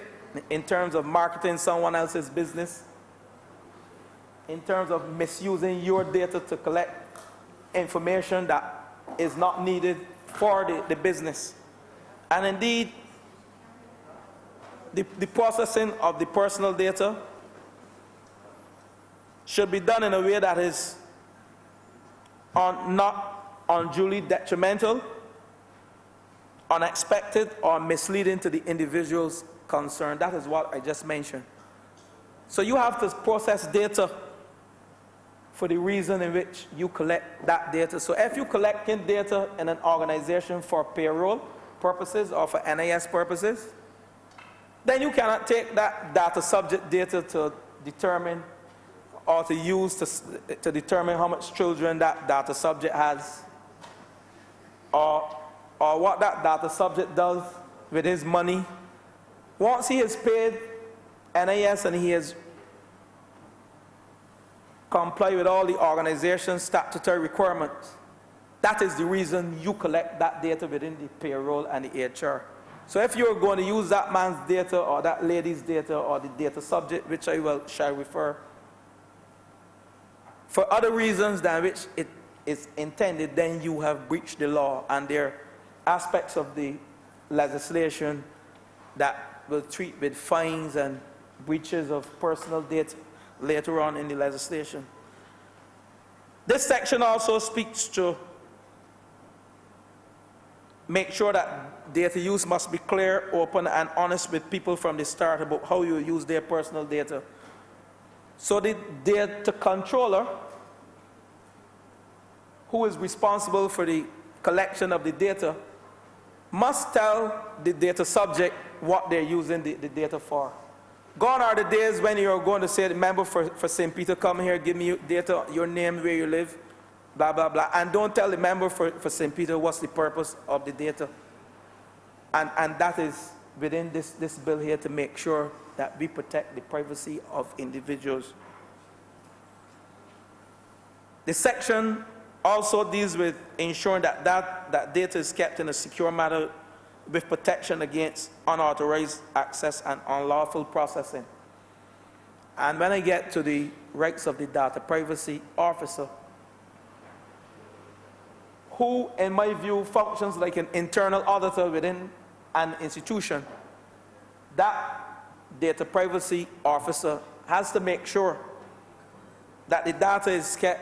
in terms of marketing someone else's business, in terms of misusing your data to collect information that is not needed for the business. And indeed, the processing of the personal data should be done in a way that is not unduly detrimental, unexpected, or misleading to the individuals concerned. That is what I just mentioned. So you have to process data for the reason in which you collect that data. So if you're collecting data in an organization for payroll purposes or for NIS purposes, then you cannot take that data subject data to determine or to use to determine how much children that data subject has, or what that data subject does with his money. Once he has paid NIS and he has complied with all the organization's statutory requirements, that is the reason you collect that data within the payroll and the HR. So if you're going to use that man's data or that lady's data or the data subject, which I shall refer, for other reasons than which it is intended, then you have breached the law, and there are aspects of the legislation that will treat with fines and breaches of personal data later on in the legislation. This section also speaks to make sure that data use must be clear, open, and honest with people from the start about how you use their personal data. So the data controller, who is responsible for the collection of the data, must tell the data subject what they're using the data for. Gone are the days when you're going to say, the member for St. Peter, come here, give me data, your name, where you live, blah, blah, blah. And don't tell the member for St. Peter what's the purpose of the data. And that is within this bill here to make sure that we protect the privacy of individuals. The section also deals with ensuring that data is kept in a secure manner with protection against unauthorized access and unlawful processing. And when I get to the rights of the data privacy officer, who, in my view, functions like an internal auditor within an institution, that data privacy officer has to make sure that the data is kept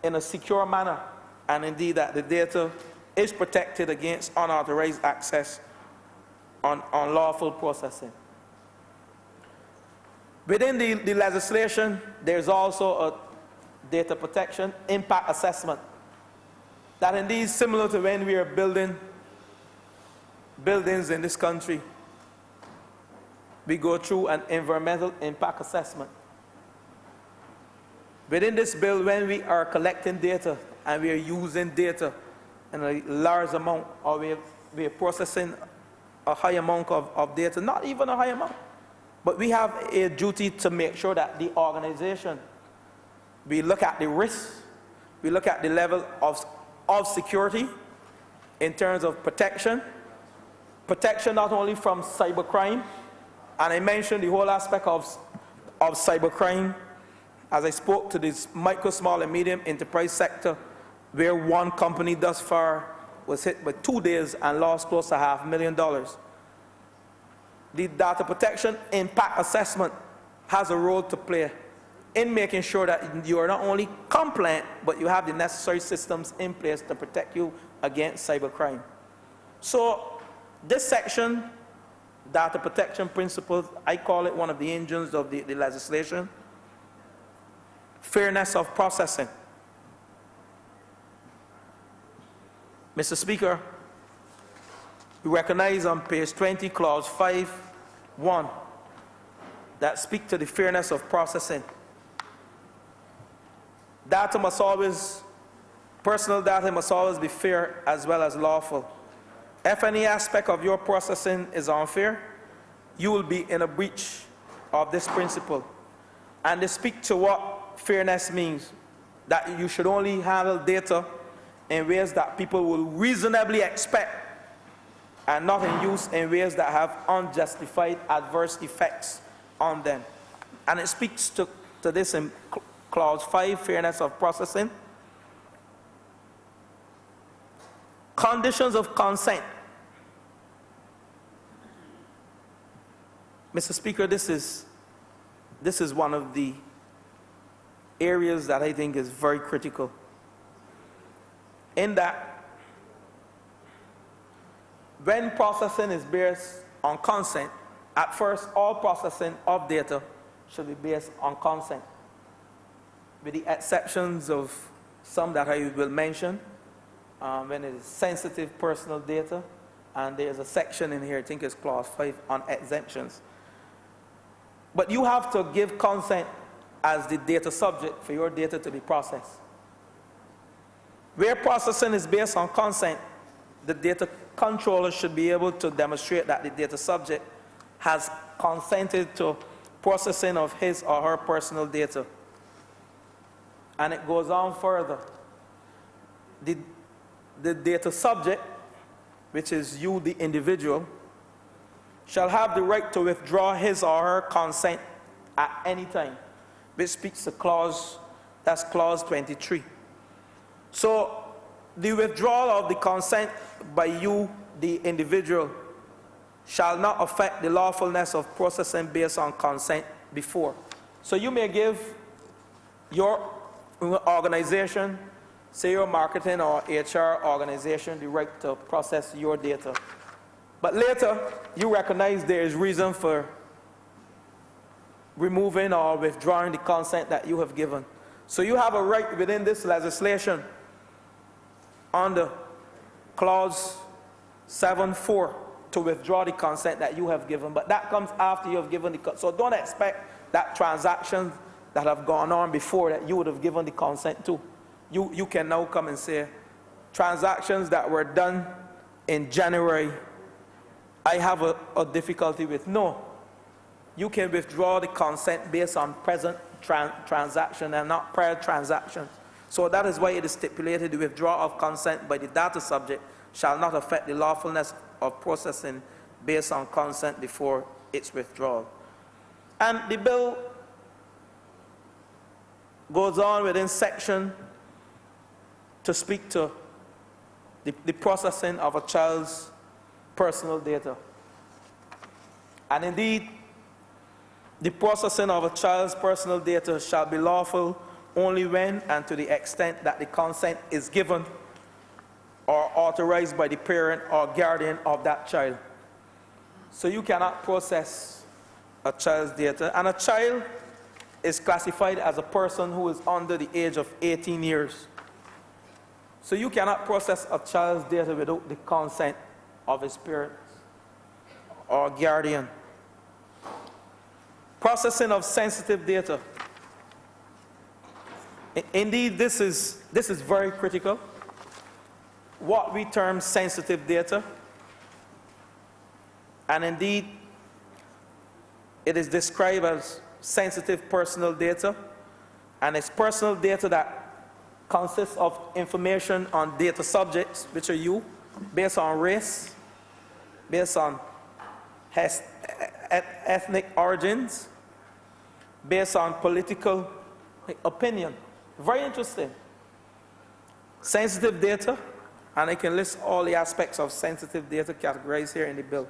in a secure manner, and indeed that the data is protected against unauthorized access on unlawful processing. Within the legislation, there's also a data protection impact assessment that indeed is similar to when we are building buildings in this country. We go through an environmental impact assessment. Within this bill, when we are collecting data and we are using data in a large amount, or we are processing a high amount of data, not even a high amount, but we have a duty to make sure that the organization, we look at the risks, we look at the level of security in terms of protection not only from cybercrime, and I mentioned the whole aspect of cybercrime as I spoke to this micro, small, and medium enterprise sector, where one company thus far was hit with 2 days and lost close to $500,000. The data protection impact assessment has a role to play in making sure that you are not only compliant, but you have the necessary systems in place to protect you against cybercrime. So this section, data protection principles, I call it one of the engines of the legislation. Fairness of processing. Mr. Speaker, we recognize on page 20, clause 5(1), that speak to the fairness of processing. Personal data must always be fair as well as lawful. If any aspect of your processing is unfair, you will be in a breach of this principle. And they speak to what fairness means, that you should only handle data in ways that people will reasonably expect and not in use in ways that have unjustified adverse effects on them. And it speaks to this in Clause 5, fairness of processing. Conditions of consent. Mr. Speaker, this is one of the areas that I think is very critical, in that when processing is based on consent, at first all processing of data should be based on consent, with the exceptions of some that I will mention, when it is sensitive personal data, and there's a section in here, I think it's Clause 5, on exemptions. But you have to give consent as the data subject for your data to be processed. Where processing is based on consent, the data controller should be able to demonstrate that the data subject has consented to processing of his or her personal data. And it goes on further. The data subject, which is you, the individual, shall have the right to withdraw his or her consent at any time, which speaks to that's clause 23. So the withdrawal of the consent by you, the individual, shall not affect the lawfulness of processing based on consent before. So you may give your organization, say your marketing or HR organization, the right to process your data. But later, you recognize there is reason for removing or withdrawing the consent that you have given. So you have a right within this legislation under clause 7.4 to withdraw the consent that you have given. But that comes after you have given the consent. So don't expect that transactions that have gone on before that you would have given the consent to. You can now come and say, transactions that were done in January, I have a difficulty with. No. You can withdraw the consent based on present transaction and not prior transactions. So that is why it is stipulated the withdrawal of consent by the data subject shall not affect the lawfulness of processing based on consent before its withdrawal. And the bill goes on within section to speak to the processing of a child's personal data. And indeed, the processing of a child's personal data shall be lawful only when and to the extent that the consent is given or authorized by the parent or guardian of that child. So you cannot process a child's data. And a child is classified as a person who is under the age of 18 years. So you cannot process a child's data without the consent of his parents or guardian. Processing of sensitive data. Indeed, this is very critical. What we term sensitive data. And indeed, it is described as sensitive personal data. And it's personal data that consists of information on data subjects, which are you, based on race, based on ethnic origins, based on political opinion. Very interesting. Sensitive data, and I can list all the aspects of sensitive data categorized here in the bill.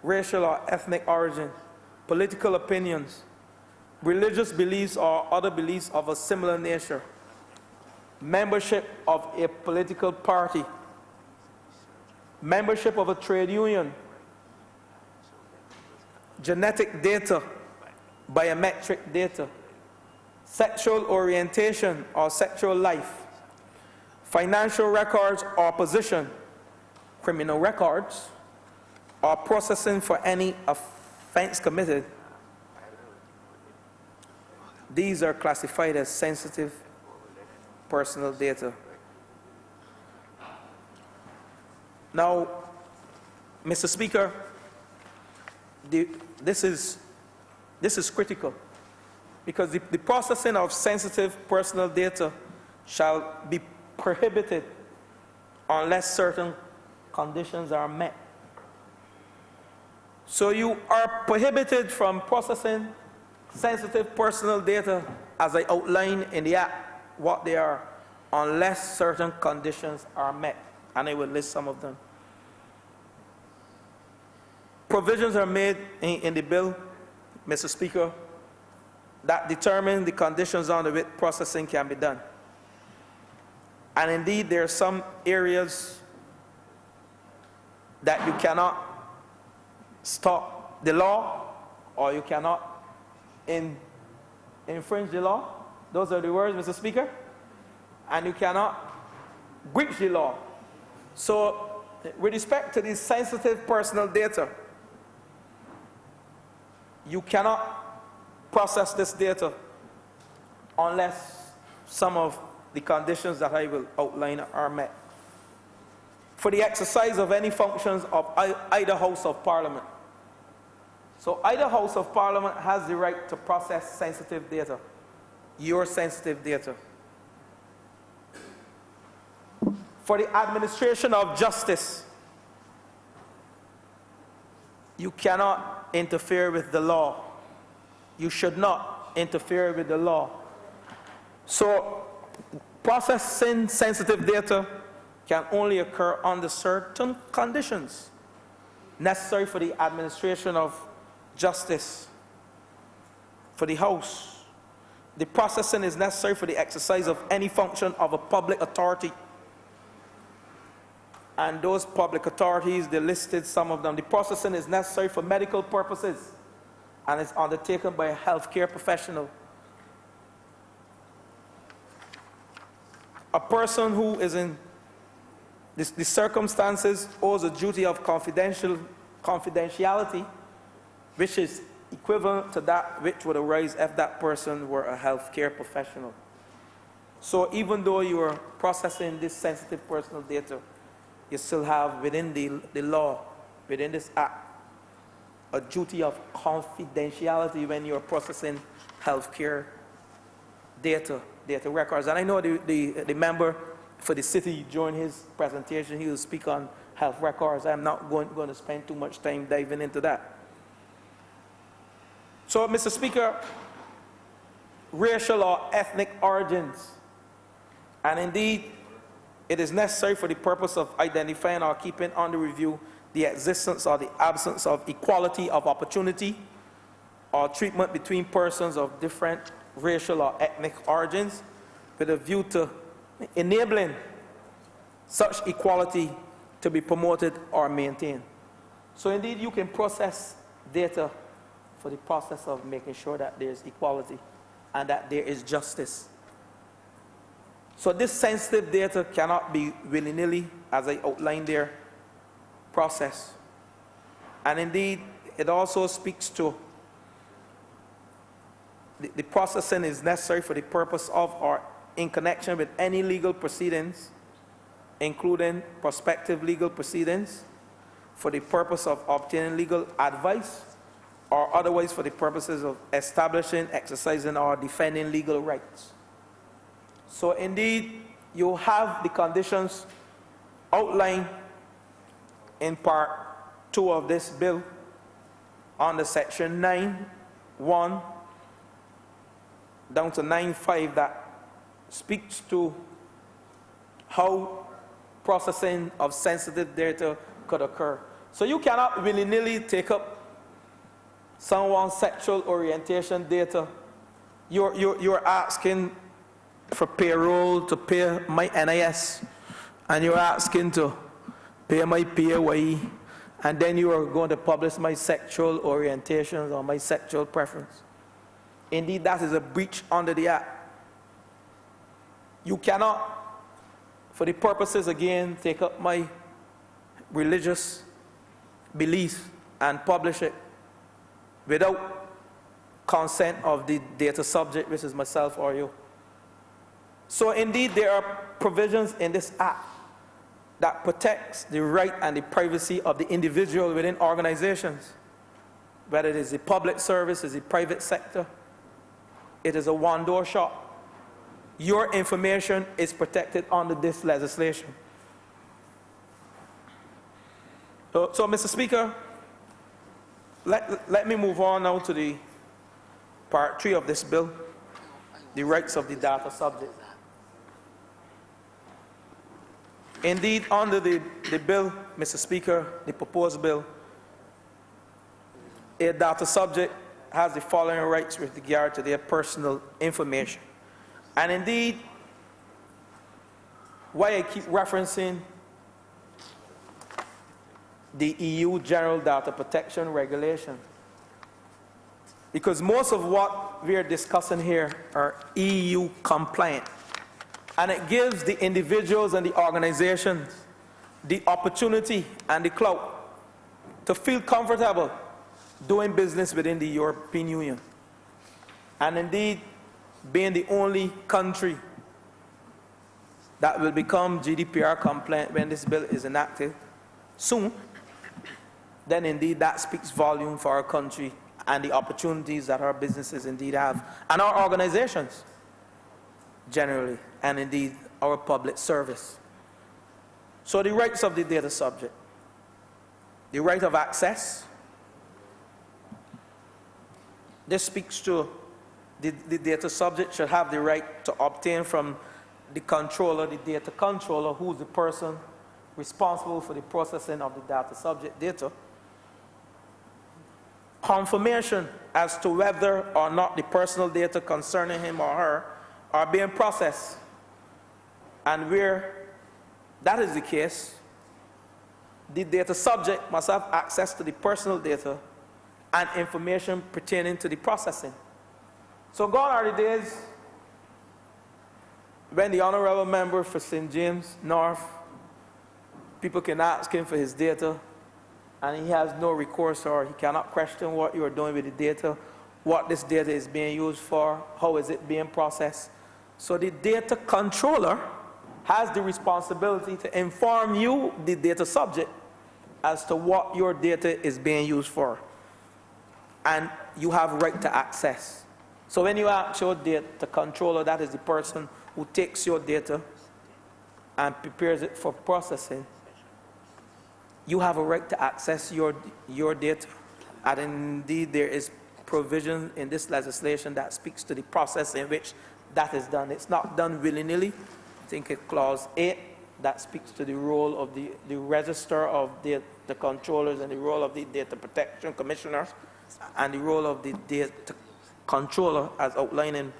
Racial or ethnic origin, political opinions, religious beliefs or other beliefs of a similar nature, membership of a political party, membership of a trade union, genetic data, biometric data, sexual orientation or sexual life, financial records or position, criminal records, or processing for any offense committed. These are classified as sensitive personal data. Now, Mr. Speaker, this is critical. because the processing of sensitive personal data shall be prohibited unless certain conditions are met. So you are prohibited from processing sensitive personal data as I outlined in the Act, what they are, unless certain conditions are met. And I will list some of them. Provisions are made in the bill, Mr. Speaker, that determine the conditions under which processing can be done. And indeed, there are some areas that you cannot stop the law, or you cannot infringe the law. Those are the words, Mr. Speaker. And you cannot breach the law. So, with respect to these sensitive personal data, you cannot process this data unless some of the conditions that I will outline are met. For the exercise of any functions of either House of Parliament. So either House of Parliament has the right to process sensitive data, your sensitive data. For the administration of justice, you cannot interfere with the law. You should not interfere with the law. So, processing sensitive data can only occur under certain conditions necessary for the administration of justice. For the House, the processing is necessary for the exercise of any function of a public authority. And those public authorities, they listed some of them. The processing is necessary for medical purposes and is undertaken by a healthcare professional. A person who is in the circumstances owes a duty of confidentiality, which is equivalent to that which would arise if that person were a healthcare professional. So even though you are processing this sensitive personal data, you still have within the law, within this act, a duty of confidentiality when you're processing healthcare data records. And I know the member for the city during his presentation, he will speak on health records. I'm not going to spend too much time diving into that. So, Mr. Speaker, racial or ethnic origins, and indeed, it is necessary for the purpose of identifying or keeping under review the existence or the absence of equality of opportunity or treatment between persons of different racial or ethnic origins, with a view to enabling such equality to be promoted or maintained. So indeed, you can process data for the process of making sure that there is equality and that there is justice. So this sensitive data cannot be willy-nilly, as I outlined there, processed. And indeed, it also speaks to the processing is necessary for the purpose of or in connection with any legal proceedings, including prospective legal proceedings, for the purpose of obtaining legal advice, or otherwise for the purposes of establishing, exercising, or defending legal rights. So indeed, you have the conditions outlined in Part 2 of this bill under Section 9(1) down to 9(5) that speaks to how processing of sensitive data could occur. So you cannot willy-nilly take up someone's sexual orientation data. You're asking for payroll to pay my NIS, and you're asking to pay my PAYE, and then you are going to publish my sexual orientation or my sexual preference. Indeed, that is a breach under the Act. You cannot, for the purposes, again, take up my religious belief and publish it without consent of the data subject, which is myself or you. So indeed, there are provisions in this Act that protects the right and the privacy of the individual within organizations, whether it is the public service, is the private sector, it is a one-door shop. Your information is protected under this legislation. So Mr. Speaker, let me move on now to the part 3 of this bill, the rights of the data subject. Indeed, under the bill, Mr. Speaker, the proposed bill, a data subject has the following rights with regard to their personal information. And indeed, why I keep referencing the EU General Data Protection Regulation, because most of what we are discussing here are EU compliant, and it gives the individuals and the organizations the opportunity and the clout to feel comfortable doing business within the European Union. And indeed, being the only country that will become GDPR compliant when this bill is enacted soon, then indeed that speaks volume for our country and the opportunities that our businesses indeed have, and our organizations generally, and indeed our public service. So the rights of the data subject, the right of access, this speaks to the data subject should have the right to obtain from the controller, the data controller, who is the person responsible for the processing of the data subject data, confirmation as to whether or not the personal data concerning him or her are being processed. And where that is the case, the data subject must have access to the personal data and information pertaining to the processing. So gone are the days when the Honourable Member for St. James North, people can ask him for his data, and he has no recourse, or he cannot question what you are doing with the data, what this data is being used for, how is it being processed. So the data controller has the responsibility to inform you, the data subject, as to what your data is being used for. And you have right to access. So when you ask your data controller, that is the person who takes your data and prepares it for processing, you have a right to access your data. And indeed, there is provision in this legislation that speaks to the process in which that is done. It's not done willy-nilly. I think it's clause 8 that speaks to the role of the register of the controllers and the role of the data protection commissioner and the role of the data controller as outlined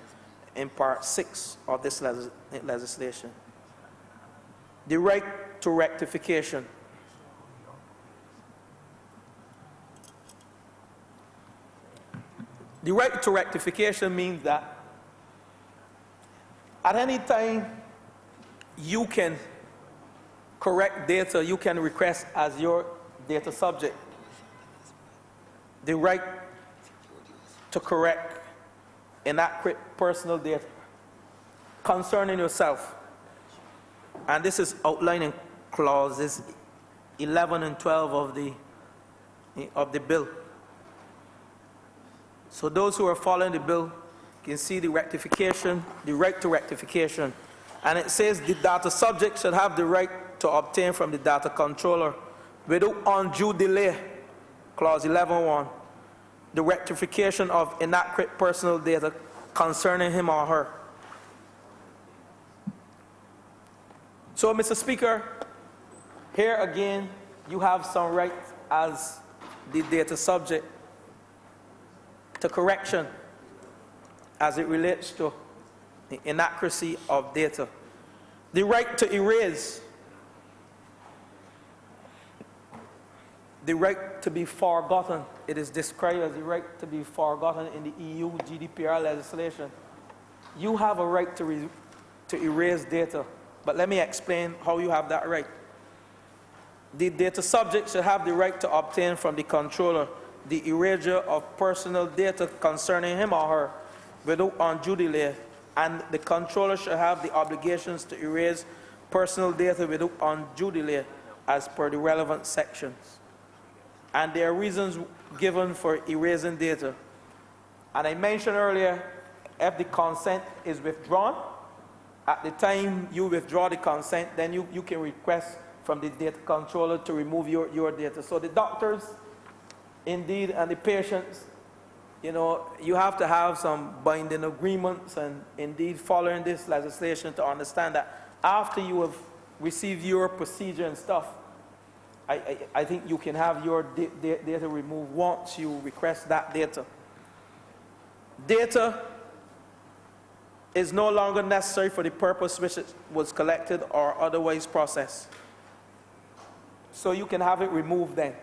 in part 6 of this legislation. The right to rectification. The right to rectification means that at any time you can correct data, you can request as your data subject the right to correct inaccurate personal data concerning yourself. And this is outlined in clauses 11 and 12 of the bill. So those who are following the bill can see the rectification, the right to rectification. And it says the data subject should have the right to obtain from the data controller without undue delay, clause 11.1, the rectification of inaccurate personal data concerning him or her. So, Mr. Speaker, here again, you have some rights as the data subject to correction as it relates to the inaccuracy of data. The right to erase, the right to be forgotten. It is described as the right to be forgotten in the EU GDPR legislation. You have a right to erase data, but let me explain how you have that right. The data subject should have the right to obtain from the controller the erasure of personal data concerning him or her without undue delay, and the controller should have the obligations to erase personal data without undue delay as per the relevant sections. And there are reasons given for erasing data. And I mentioned earlier, if the consent is withdrawn, at the time you withdraw the consent, then you can request from the data controller to remove your data. So the doctors, indeed, and the patients, you know, you have to have some binding agreements and indeed following this legislation to understand that after you have received your procedure and stuff, I think you can have your data removed once you request that data. Data is no longer necessary for the purpose which it was collected or otherwise processed. So you can have it removed then.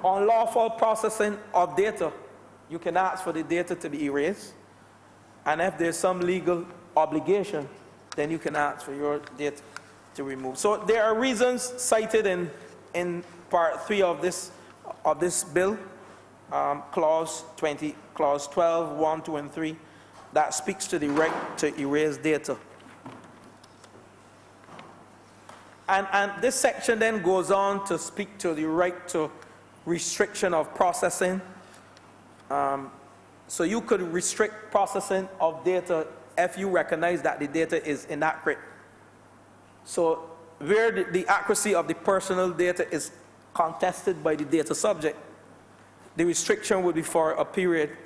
Unlawful processing of data, you can ask for the data to be erased. And if there's some legal obligation, then you can ask for your data to remove. So there are reasons cited in part 3 of this bill, clause 12, 1, 2, and 3, that speaks to the right to erase data. And this section then goes on to speak to the right to restriction of processing. So you could restrict processing of data if you recognize that the data is inaccurate. So where the accuracy of the personal data is contested by the data subject, the restriction would be for a period,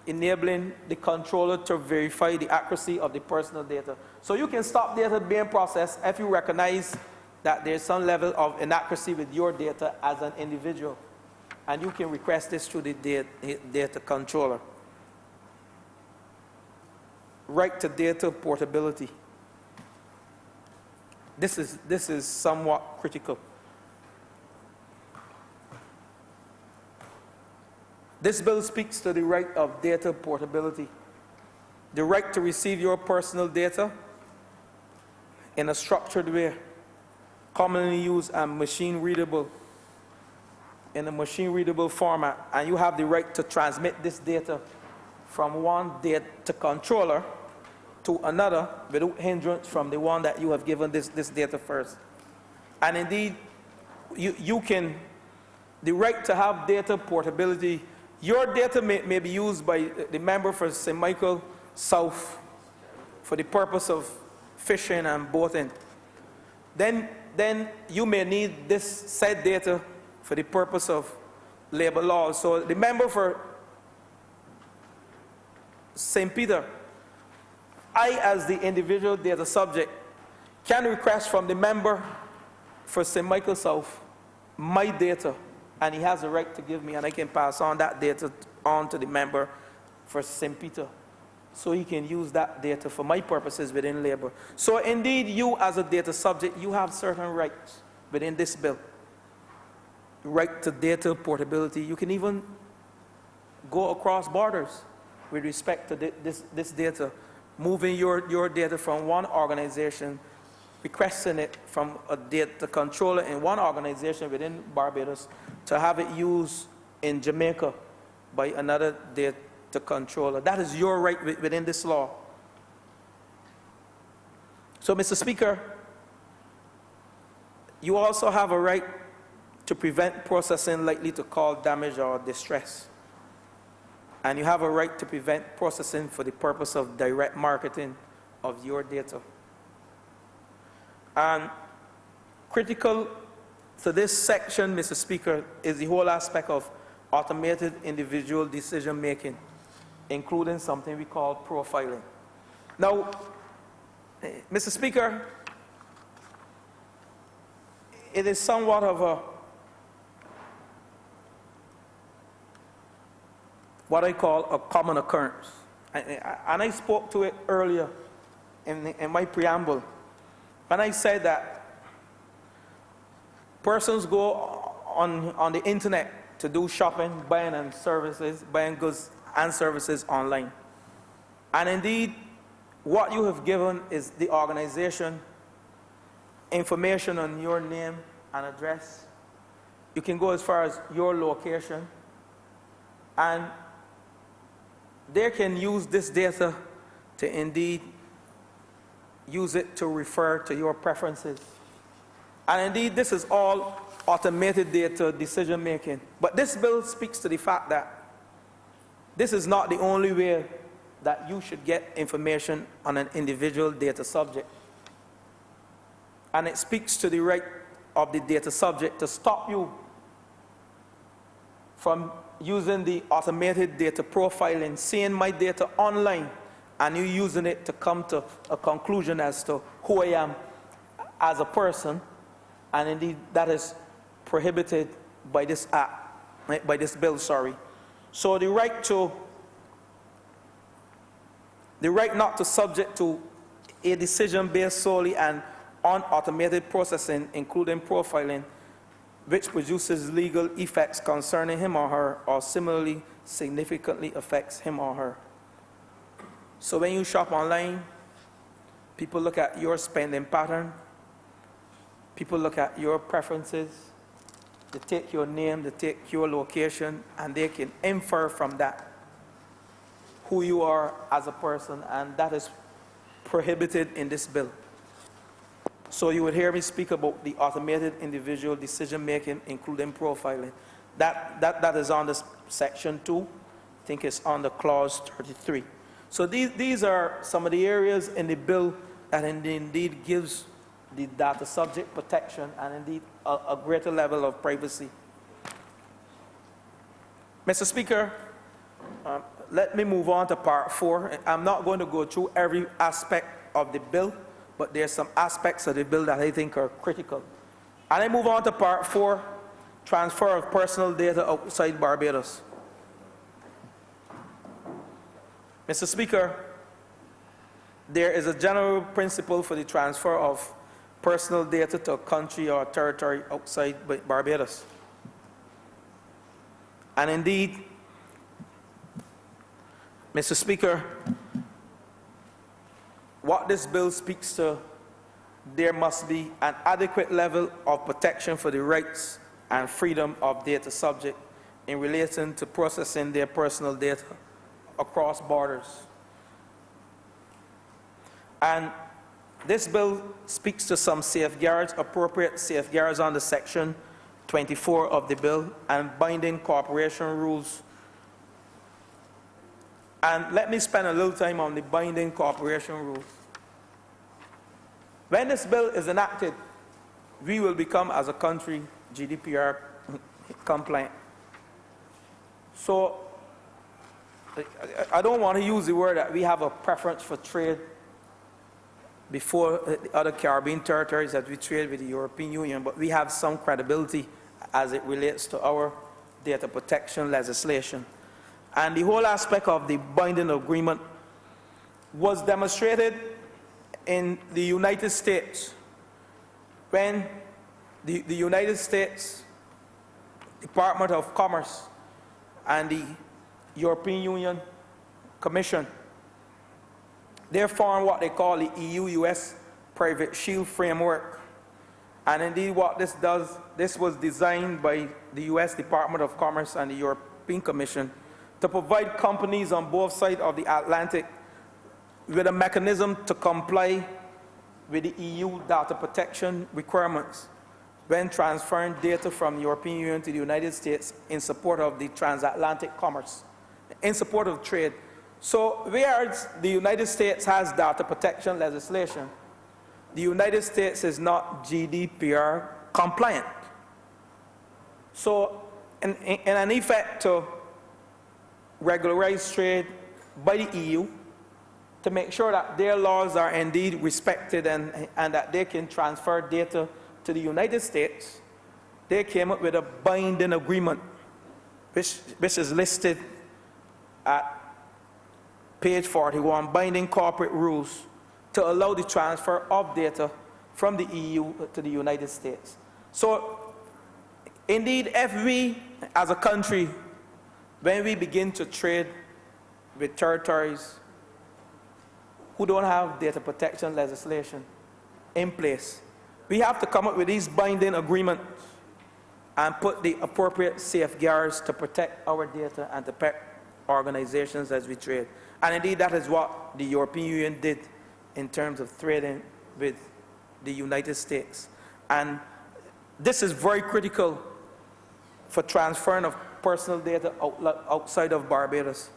enabling the controller to verify the accuracy of the personal data. So you can stop data being processed if you recognize that there's some level of inaccuracy with your data as an individual. And you can request this to the data controller. Right to data portability. This is somewhat critical. This bill speaks to the right of data portability. The right to receive your personal data in a structured way, commonly used and machine-readable, in a machine-readable format, and you have the right to transmit this data from one data controller to another without hindrance from the one that you have given this data first. And indeed, you can, the right to have data portability, your data may be used by the member for St. Michael South for the purpose of fishing and boating. Then you may need this said data for the purpose of labor law. So the member for St. Peter, I as the individual data subject can request from the member for St. Michael South my data, and he has a right to give me, and I can pass on that data on to the member for St. Peter, so he can use that data for my purposes within labor. So indeed, you as a data subject, you have certain rights within this bill. Right to data portability. You can even go across borders with respect to this data, moving your data from one organization, requesting it from a data controller in one organization within Barbados to have it used in Jamaica by another data controller. That is your right within this law. So, Mr. Speaker, you also have a right to prevent processing likely to cause damage or distress. And you have a right to prevent processing for the purpose of direct marketing of your data. And critical to this section, Mr. Speaker, is the whole aspect of automated individual decision making, including something we call profiling. Now, Mr. Speaker, it is somewhat of what I call a common occurrence. And I spoke to it earlier in my preamble. When I said that persons go on the internet to do shopping, buying goods and services online. And indeed, what you have given is the organization, information on your name and address. You can go as far as your location, and they can use this data to indeed use it to refer to your preferences. And indeed, this is all automated data decision making. But this bill speaks to the fact that this is not the only way that you should get information on an individual data subject. And it speaks to the right of the data subject to stop you from using the automated data profiling, seeing my data online, and you using it to come to a conclusion as to who I am as a person, and indeed that is prohibited by this act, by this bill, sorry. So the right not to subject to a decision based solely and on automated processing, including profiling, which produces legal effects concerning him or her, or similarly significantly affects him or her. So when you shop online, people look at your spending pattern, people look at your preferences, they take your name, they take your location, and they can infer from that who you are as a person, and that is prohibited in this bill. So you would hear me speak about the automated individual decision-making, including profiling. That is on this section 2. I think it's on the clause 33. So these are some of the areas in the bill that indeed gives the data subject protection and indeed a greater level of privacy. Mr. Speaker, let me move on to part 4. I'm not going to go through every aspect of the bill, but there are some aspects of the bill that I think are critical. And I move on to part 4, transfer of personal data outside Barbados. Mr. Speaker, there is a general principle for the transfer of personal data to a country or territory outside Barbados. And indeed, Mr. Speaker, what this bill speaks to, there must be an adequate level of protection for the rights and freedom of data subject in relation to processing their personal data across borders. And this bill speaks to some safeguards, appropriate safeguards under section 24 of the bill and binding cooperation rules. And let me spend a little time on the binding cooperation rules. When this bill is enacted, we will become, as a country, GDPR compliant. So, I don't want to use the word that we have a preference for trade before the other Caribbean territories that we trade with the European Union, but we have some credibility as it relates to our data protection legislation. And the whole aspect of the binding agreement was demonstrated in the United States when the United States Department of Commerce and the European Union Commission, they formed what they call the EU-US Private Shield Framework. And indeed what this does, this was designed by the US Department of Commerce and the European Commission to provide companies on both sides of the Atlantic with a mechanism to comply with the EU data protection requirements when transferring data from the European Union to the United States in support of the transatlantic commerce, in support of trade. So whereas the United States has data protection legislation, the United States is not GDPR compliant. So in an effect to regularize trade by the EU, to make sure that their laws are indeed respected and that they can transfer data to the United States, they came up with a binding agreement, which is listed at page 41, binding corporate rules to allow the transfer of data from the EU to the United States. So, indeed, if we, as a country, when we begin to trade with territories who don't have data protection legislation in place, we have to come up with these binding agreements and put the appropriate safeguards to protect our data and to protect organizations as we trade. And indeed, that is what the European Union did in terms of trading with the United States. And this is very critical for transferring of personal data outside of Barbados.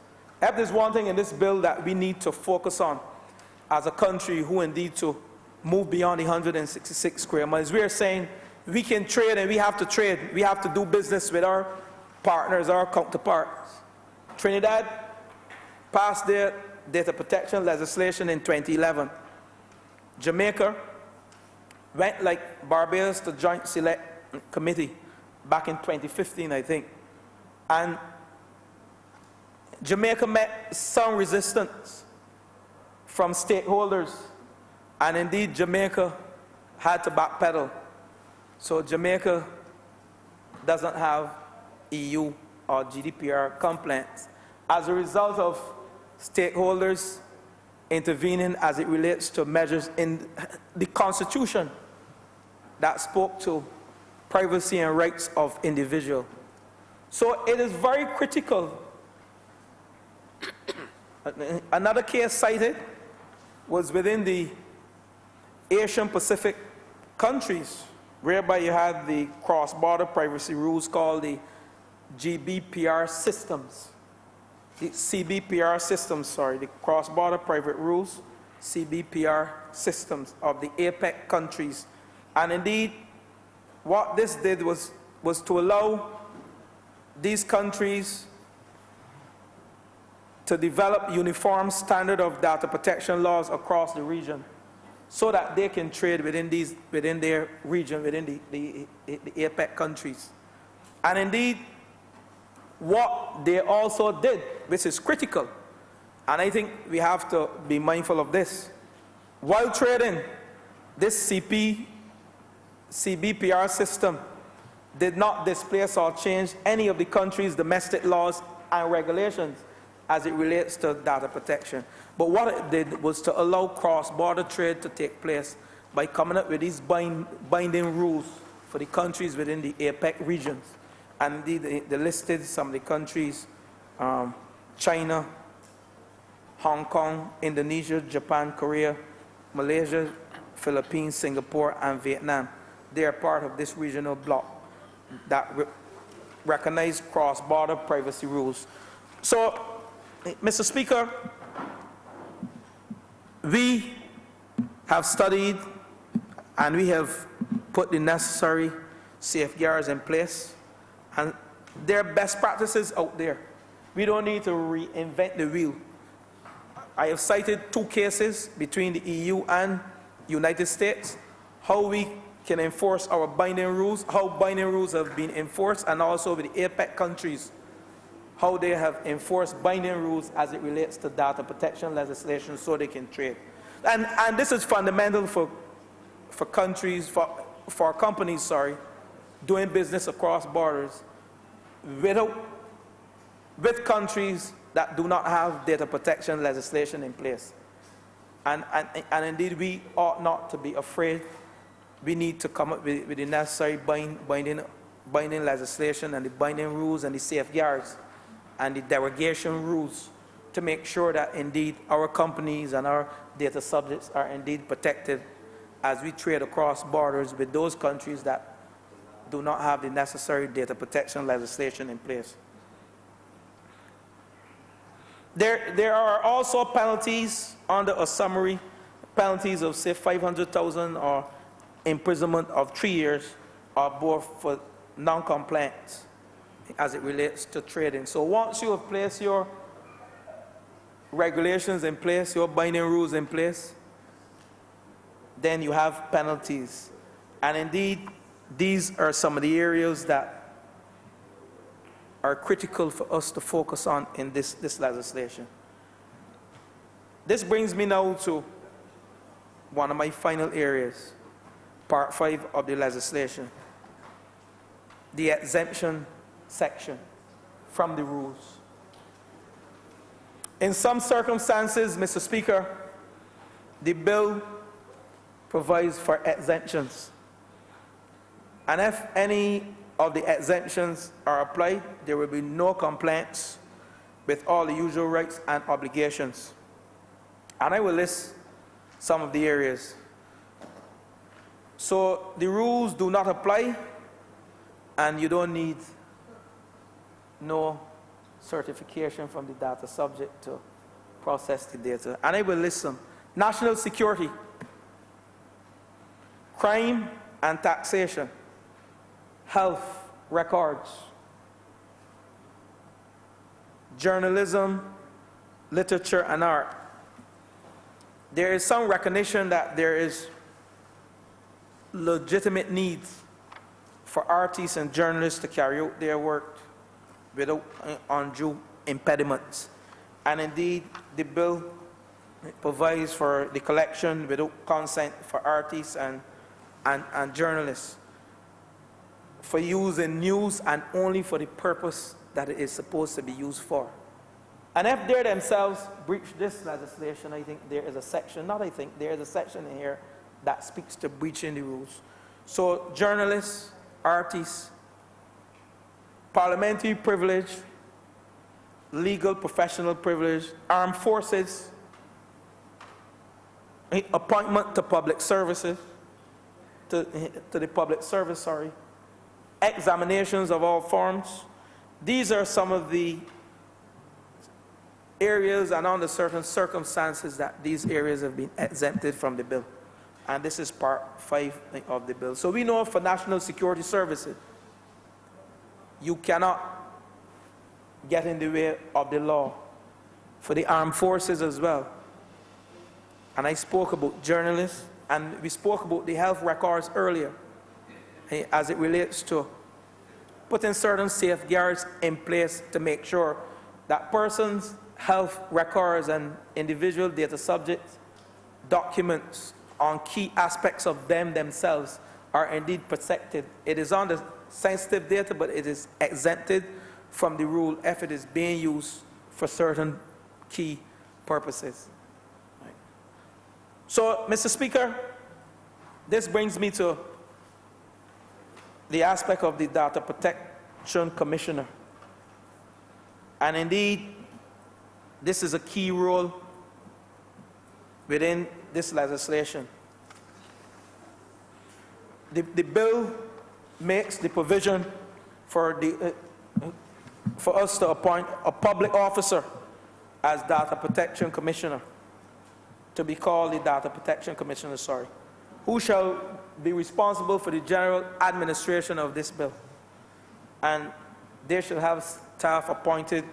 If there's one thing in this bill that we need to focus on as a country who indeed to move beyond the 166 square miles, we are saying we can trade and we have to trade. We have to do business with our partners, our counterparts. Trinidad passed their data protection legislation in 2011. Jamaica went like Barbados to Joint Select Committee back in 2015, I think. And Jamaica met some resistance from stakeholders, and indeed Jamaica had to backpedal. So Jamaica doesn't have EU or GDPR compliance as a result of stakeholders intervening as it relates to measures in the Constitution that spoke to privacy and rights of individuals. So it is very critical. Another case cited was within the Asian Pacific countries, whereby you had the cross-border privacy rules called the GBPR systems. The CBPR systems, sorry, the cross-border private rules, CBPR systems of the APEC countries. And indeed, what this did was to allow these countries to develop uniform standard of data protection laws across the region so that they can trade within their region, within the APEC countries. And indeed, what they also did, which is critical, and I think we have to be mindful of this, while trading, this CBPR system did not displace or change any of the country's domestic laws and regulations as it relates to data protection. But what it did was to allow cross-border trade to take place by coming up with these binding rules for the countries within the APEC regions. And indeed, they listed some of the countries, China, Hong Kong, Indonesia, Japan, Korea, Malaysia, Philippines, Singapore, and Vietnam. They are part of this regional bloc that recognize cross-border privacy rules. So, Mr. Speaker, we have studied and we have put the necessary safeguards in place, and there are best practices out there. We don't need to reinvent the wheel. I have cited 2 cases between the EU and United States, how we can enforce our binding rules, how binding rules have been enforced, and also with the APEC countries, how they have enforced binding rules as it relates to data protection legislation so they can trade. And this is fundamental for countries, for companies, sorry, doing business across borders with countries that do not have data protection legislation in place. And indeed, we ought not to be afraid. We need to come up with the necessary binding legislation and the binding rules and the safeguards and the derogation rules to make sure that indeed our companies and our data subjects are indeed protected as we trade across borders with those countries that do not have the necessary data protection legislation in place. There are also penalties under a summary, penalties of say 500,000 or imprisonment of 3 years or both for non-compliance as it relates to trading. So once you have placed your regulations in place, your binding rules in place, then you have penalties. And indeed, these are some of the areas that are critical for us to focus on in this legislation. This brings me now to one of my final areas, Part 5 of the legislation, the exemption section from the rules. In some circumstances, Mr. Speaker, the bill provides for exemptions. And if any of the exemptions are applied, there will be no complaints with all the usual rights and obligations. And I will list some of the areas. So the rules do not apply, and you don't need no certification from the data subject to process the data. And I will list them. National security, crime and taxation, health records, journalism, literature and art. There is some recognition that there is legitimate needs for artists and journalists to carry out their work without undue impediments. And indeed, the bill provides for the collection without consent for artists and journalists for use in news and only for the purpose that it is supposed to be used for. And if they themselves breach this legislation, I think there is a section, not I think, there is a section in here that speaks to breaching the rules. So journalists, artists, parliamentary privilege, legal professional privilege, armed forces, appointment to public services, to the public service, sorry, examinations of all forms. These are some of the areas and under certain circumstances that these areas have been exempted from the bill. And this is part 5 of the bill. So we know for national security services, you cannot get in the way of the law. For the armed forces as well. And I spoke about journalists, and we spoke about the health records earlier, as it relates to putting certain safeguards in place to make sure that persons' health records and individual data subjects, documents on key aspects of them themselves are indeed protected. It is on the sensitive data, but it is exempted from the rule if it is being used for certain key purposes. So, Mr. Speaker, this brings me to the aspect of the Data Protection Commissioner. And indeed, this is a key role within this legislation. The bill makes the provision for us to appoint a public officer as Data Protection Commissioner, to be called the Data Protection Commissioner, who shall be responsible for the general administration of this bill. And they shall have staff appointed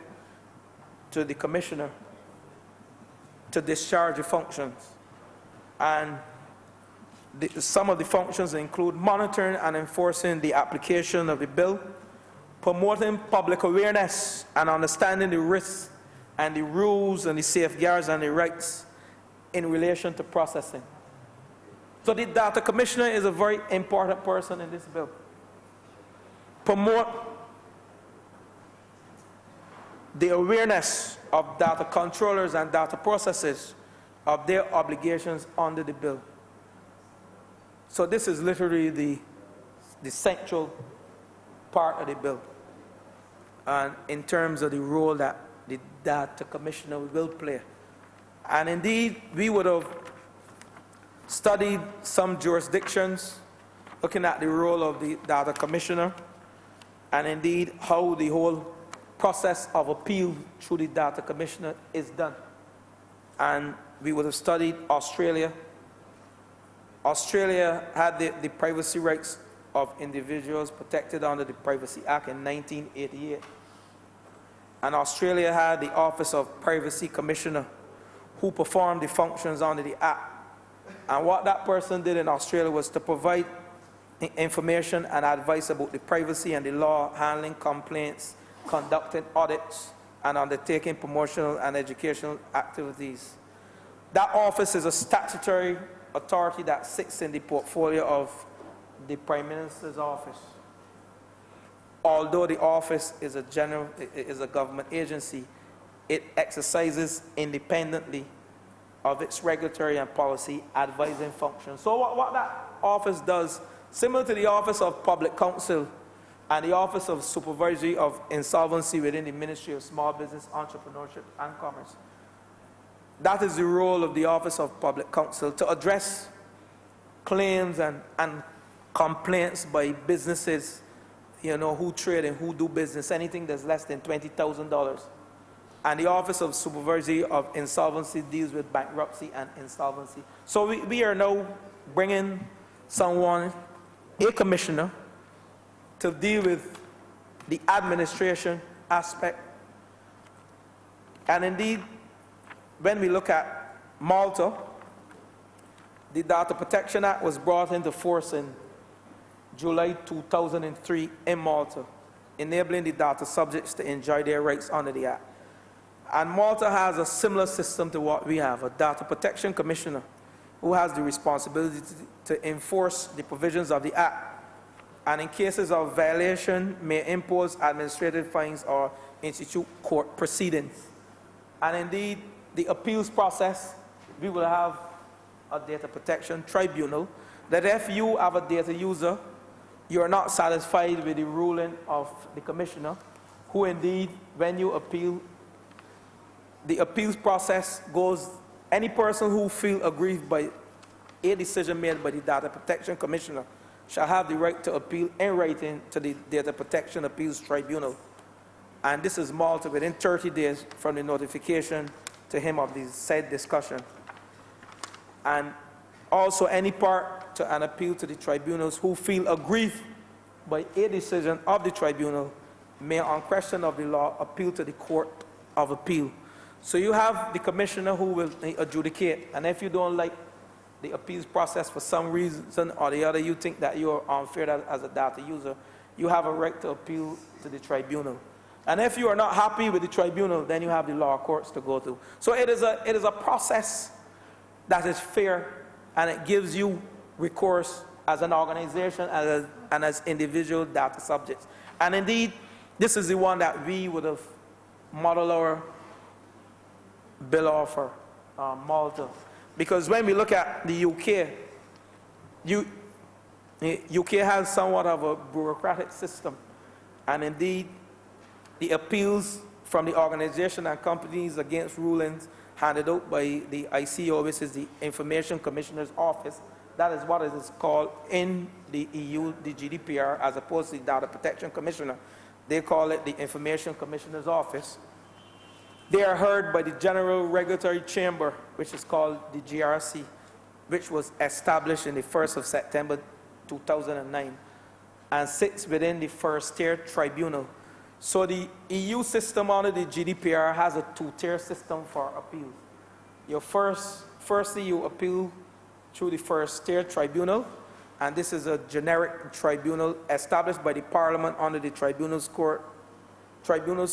to the commissioner to discharge the functions. And some of the functions include monitoring and enforcing the application of the bill, promoting public awareness and understanding the risks and the rules and the safeguards and the rights in relation to processing. So the data commissioner is a very important person in this bill. Promote the awareness of data controllers and data processors of their obligations under the bill. So this is literally the central part of the bill, and in terms of the role that the data commissioner will play. And indeed, we would have studied some jurisdictions looking at the role of the data commissioner, and indeed how the whole process of appeal through the data commissioner is done. And we would have studied Australia. Australia had the privacy rights of individuals protected under the Privacy Act in 1988. And Australia had the Office of Privacy Commissioner, who performed the functions under the Act. And what that person did in Australia was to provide information and advice about the privacy and the law, handling complaints, conducting audits, and undertaking promotional and educational activities. That office is a statutory authority that sits in the portfolio of the Prime Minister's office. Although the office is a government agency, it exercises independently of its regulatory and policy advising functions. So what that office does, similar to the Office of Public Counsel and the Office of Supervisory of Insolvency within the Ministry of Small Business, Entrepreneurship and Commerce, that is the role of the Office of Public Counsel, to address claims and complaints by businesses who trade and who do business, anything that's less than $20,000. And the Office of Supervisory of Insolvency deals with bankruptcy and insolvency. So we are now bringing someone, a commissioner, to deal with the administration aspect. And indeed, when we look at Malta, the Data Protection Act was brought into force in July 2003 in Malta, enabling the data subjects to enjoy their rights under the Act. And Malta has a similar system to what we have, a Data Protection Commissioner who has the responsibility to enforce the provisions of the Act, and in cases of violation may impose administrative fines or institute court proceedings. And indeed, the appeals process, we will have a data protection tribunal that if you have a data user, you are not satisfied with the ruling of the commissioner, who indeed, when you appeal, the appeals process goes, any person who feels aggrieved by a decision made by the Data Protection Commissioner shall have the right to appeal in writing to the Data Protection Appeals Tribunal. And this is Malta within 30 days from the notification to him of the said discussion. And also any part to an appeal to the tribunals who feel aggrieved by a decision of the tribunal may, on question of the law, appeal to the Court of Appeal. So you have the commissioner who will adjudicate, and if you don't like the appeals process for some reason or the other, you think that you are unfair as a data user, you have a right to appeal to the tribunal. And if you are not happy with the tribunal, then you have the law courts to go to. So it is a process that is fair, and it gives you recourse as an organization and as individual data subjects. And indeed, this is the one that we would have modeled our bill off for Malta. Because when we look at the UK, UK has somewhat of a bureaucratic system. And indeed, the appeals from the organization and companies against rulings handed out by the ICO, which is the Information Commissioner's Office, that is what it is called in the EU, the GDPR, as opposed to the Data Protection Commissioner. They call it the Information Commissioner's Office. They are heard by the General Regulatory Chamber, which is called the GRC, which was established in the 1st of September 2009, and sits within the first-tier tribunal. So the EU system under the GDPR has a two-tier system for appeals. Firstly, you appeal through the first-tier tribunal, and this is a generic tribunal established by the Parliament under the Tribunals,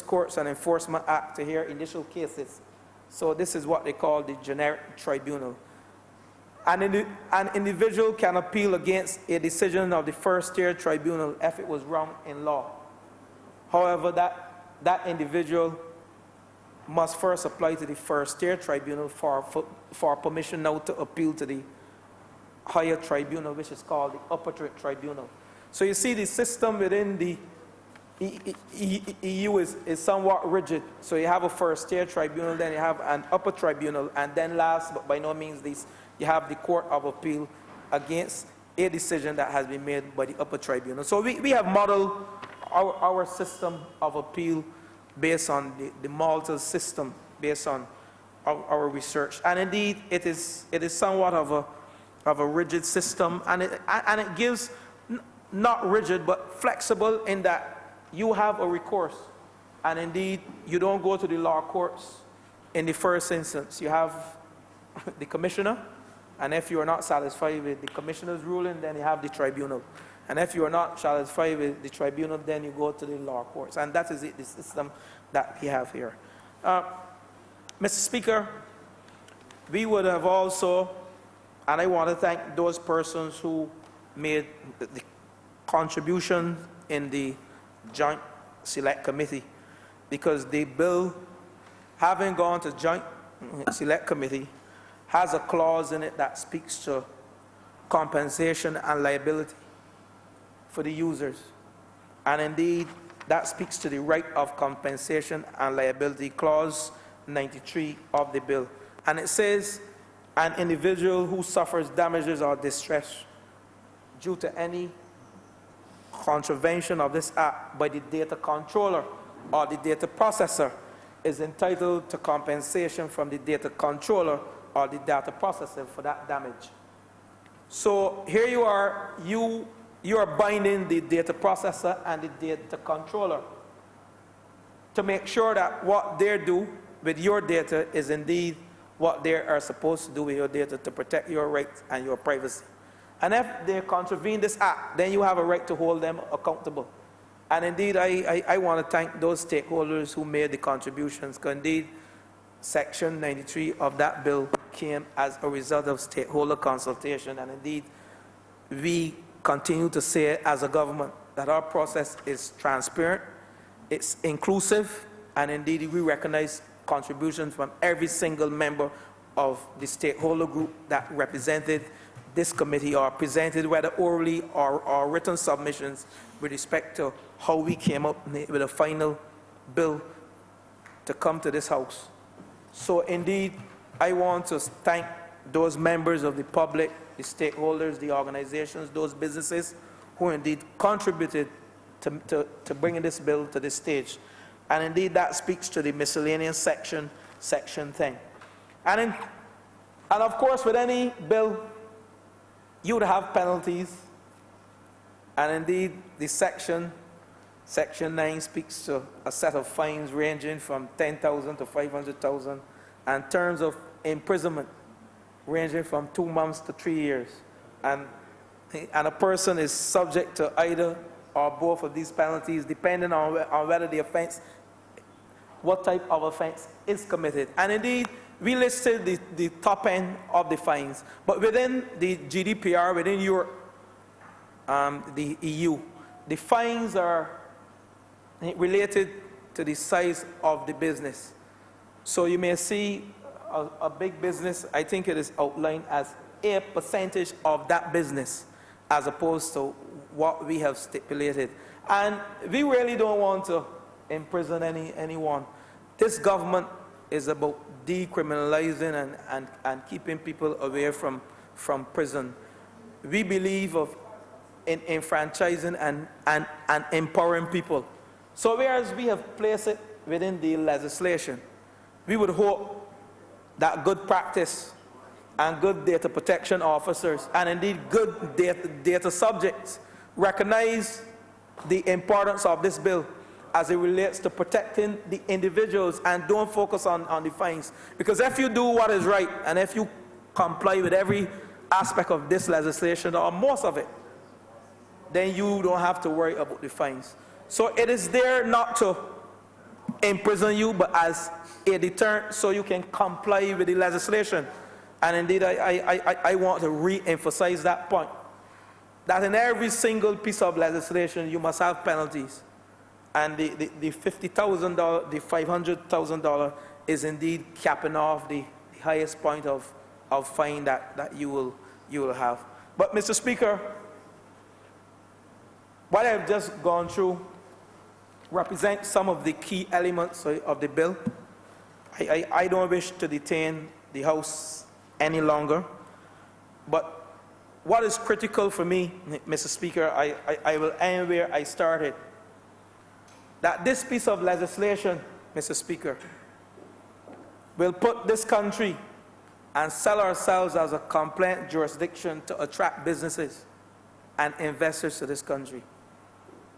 Courts and Enforcement Act to hear initial cases. So this is what they call the generic tribunal. An individual can appeal against a decision of the first-tier tribunal if it was wrong in law. However, that individual must first apply to the first-tier tribunal for permission now to appeal to the higher tribunal, which is called the upper tribunal. So you see the system within the EU is somewhat rigid. So you have a first-tier tribunal, then you have an upper tribunal, and then last but by no means least, you have the Court of Appeal against a decision that has been made by the upper tribunal. So we have modeled our system of appeal based on the Malta system, based on our research. And indeed, it is somewhat of a rigid system, and it gives, not rigid, but flexible in that you have a recourse. And indeed, you don't go to the law courts in the first instance. You have the commissioner, and if you are not satisfied with the commissioner's ruling, then you have the tribunal. And if you are not satisfied with the tribunal, then you go to the law courts. And that is the system that we have here. Mr. Speaker, we would have also, and I want to thank those persons who made the contribution in the Joint Select Committee, because the bill, having gone to Joint Select Committee, has a clause in it that speaks to compensation and liability for the users. And indeed, that speaks to the right of compensation and liability, clause 93 of the bill. And it says, an individual who suffers damages or distress due to any contravention of this act by the data controller or the data processor is entitled to compensation from the data controller or the data processor for that damage. So here you are binding the data processor and the data controller to make sure that what they do with your data is indeed what they are supposed to do with your data to protect your rights and your privacy. And if they contravene this act, then you have a right to hold them accountable. And indeed, I want to thank those stakeholders who made the contributions, because indeed, Section 93 of that bill came as a result of stakeholder consultation. And indeed, we continue to say as a government that our process is transparent, it's inclusive, and indeed, we recognize contributions from every single member of the stakeholder group that represented this committee or presented whether orally or written submissions with respect to how we came up with a final bill to come to this House. So indeed, I want to thank those members of the public, the stakeholders, the organizations, those businesses who indeed contributed to bringing this bill to this stage. And indeed, that speaks to the miscellaneous section thing. And of course, with any bill, you would have penalties. And indeed, the section 9 speaks to a set of fines ranging from $10,000 to $500,000, and terms of imprisonment ranging from 2 months to 3 years. And a person is subject to either or both of these penalties, depending on whether the offense, what type of offense is committed. And indeed, we listed the top end of the fines, but within the GDPR, within Europe, the EU, the fines are related to the size of the business. So you may see a big business, I think it is outlined as a percentage of that business, as opposed to what we have stipulated. And we really don't want to imprison anyone. This government is about decriminalizing and keeping people away from prison. We believe in enfranchising and empowering people. So whereas we have placed it within the legislation, we would hope that good practice and good data protection officers and indeed good data subjects recognize the importance of this bill as it relates to protecting the individuals and don't focus on the fines. Because if you do what is right and if you comply with every aspect of this legislation or most of it, then you don't have to worry about the fines. So it is there not to imprison you, but as a deterrent so you can comply with the legislation. And indeed, I want to re-emphasize that point, that in every single piece of legislation, you must have penalties. And the $50,000, the $500,000 is indeed capping off the highest point of fine that you will have. But Mr. Speaker, what I've just gone through represents some of the key elements of the bill. I don't wish to detain the House any longer, but what is critical for me, Mr. Speaker, I will end where I started. That this piece of legislation, Mr. Speaker, will put this country and sell ourselves as a compliant jurisdiction to attract businesses and investors to this country.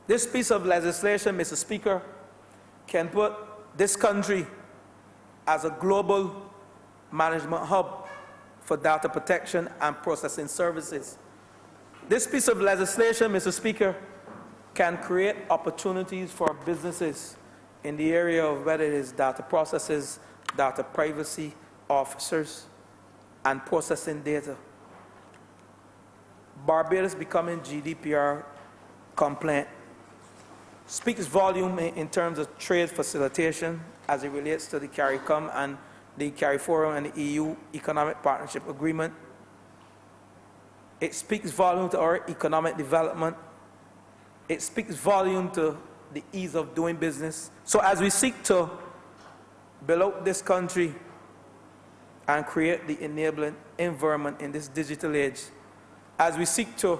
This piece of legislation, Mr. Speaker, can put this country as a global management hub for data protection and processing services. This piece of legislation, Mr. Speaker, can create opportunities for businesses in the area of whether it is data processes, data privacy officers, and processing data. Barbados becoming GDPR compliant speaks volume in terms of trade facilitation as it relates to the CARICOM and the CARIFORUM and the EU Economic Partnership Agreement. It speaks volume to our economic development. It speaks volume to the ease of doing business. So as we seek to build out this country and create the enabling environment in this digital age, as we seek to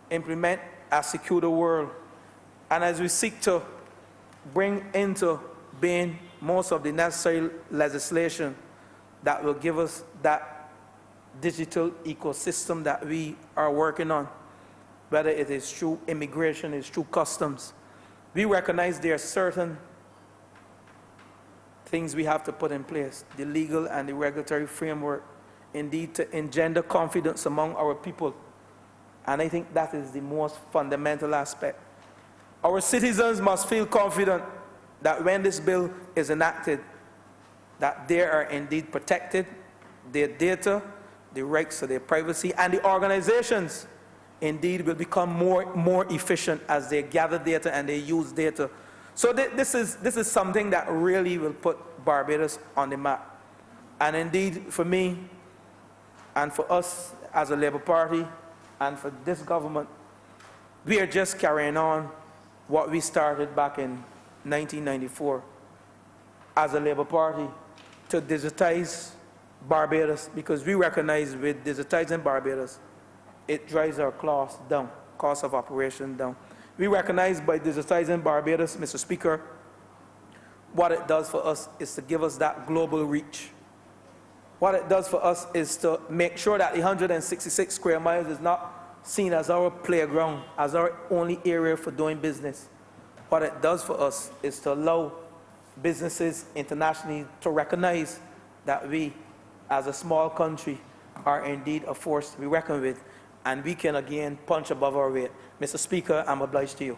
implement a secure world, And as we seek to bring into being most of the necessary legislation that will give us that digital ecosystem that we are working on, whether it is through immigration, it's through customs, we recognize there are certain things we have to put in place, the legal and the regulatory framework, indeed to engender confidence among our people. And I think that is the most fundamental aspect. Our citizens must feel confident that when this bill is enacted, that they are indeed protected, their data, the rights to their privacy, and the organizations indeed will become more efficient as they gather data and they use data. So this is something that really will put Barbados on the map. And indeed, for me, and for us as a Labour Party, and for this government, we are just carrying on what we started back in 1994 as a Labour Party to digitize Barbados, because we recognize with digitizing Barbados, it drives our costs down, cost of operation down. We recognize by digitizing Barbados, Mr. Speaker, what it does for us is to give us that global reach. What it does for us is to make sure that the 166 square miles is not seen as our playground, as our only area for doing business. What it does for us is to allow businesses internationally to recognize that we, as a small country, are indeed a force to be reckoned with, and we can again punch above our weight. Mr. Speaker, I'm obliged to you.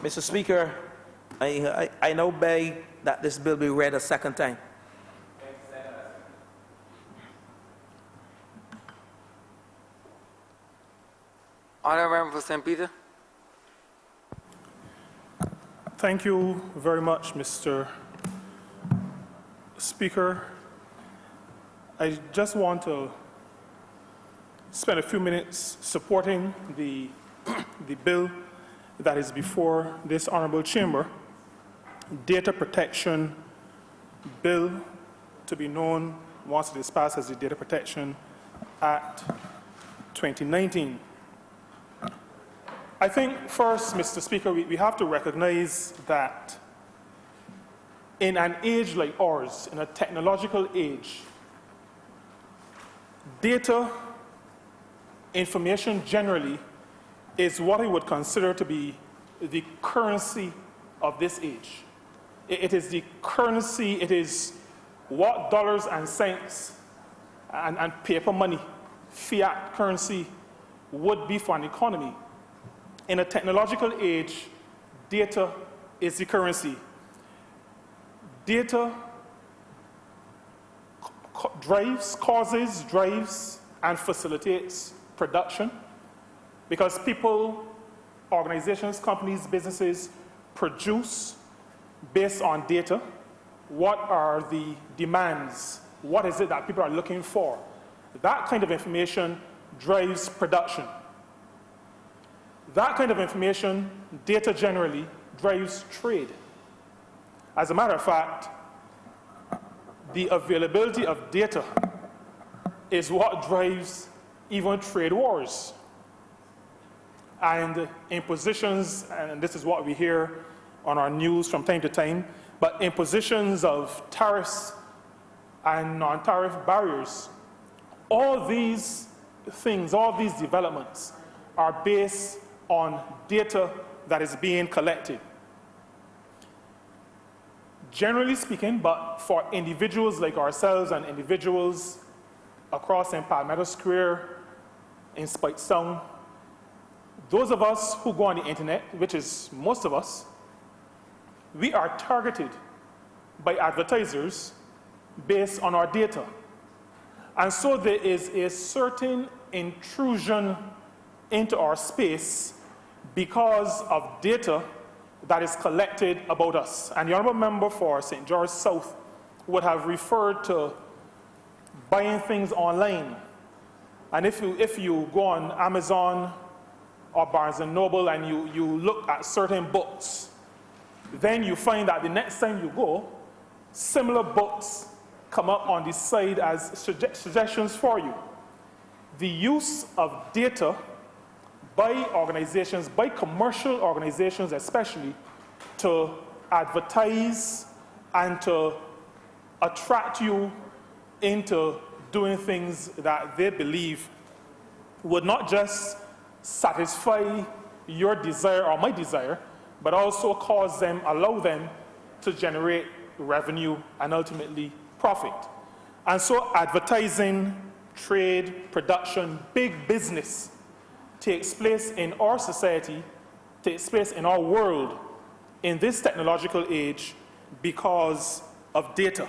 Mr. Speaker, I now beg that this bill be read a second time. Honourable Member for St. Peter. Thank you very much, Mr. Speaker. I just want to spend a few minutes supporting the bill that is before this honourable chamber, Data Protection Bill, to be known once it is passed as the Data Protection Act 2019. I think first, Mr. Speaker, we have to recognize that in an age like ours, in a technological age, data, information generally, is what I would consider to be the currency of this age. It is the currency, it is what dollars and cents and paper money, fiat currency, would be for an economy. In a technological age, data is the currency. Data drives, and facilitates production, because people, organizations, companies, businesses produce based on data. What are the demands? What is it that people are looking for? That kind of information drives production. That kind of information, data generally, drives trade. As a matter of fact, the availability of data is what drives even trade wars. And impositions, and this is what we hear on our news from time to time, but impositions of tariffs and non-tariff barriers, all these things, all these developments are based on data that is being collected. Generally speaking, but for individuals like ourselves and individuals across in Palmetto Square, in Spite Sound, those of us who go on the internet, which is most of us, we are targeted by advertisers based on our data. And so there is a certain intrusion into our space because of data that is collected about us. And the Honourable Member for St. George South would have referred to buying things online. And if you go on Amazon or Barnes & Noble and you look at certain books, then you find that the next time you go, similar books come up on the side as suggestions for you. the use of data by organizations, by commercial organizations especially, to advertise and to attract you into doing things that they believe would not just satisfy your desire or my desire, but also cause them, allow them to generate revenue and ultimately profit. And so advertising, trade, production, big business takes place in our society, takes place in our world in this technological age because of data.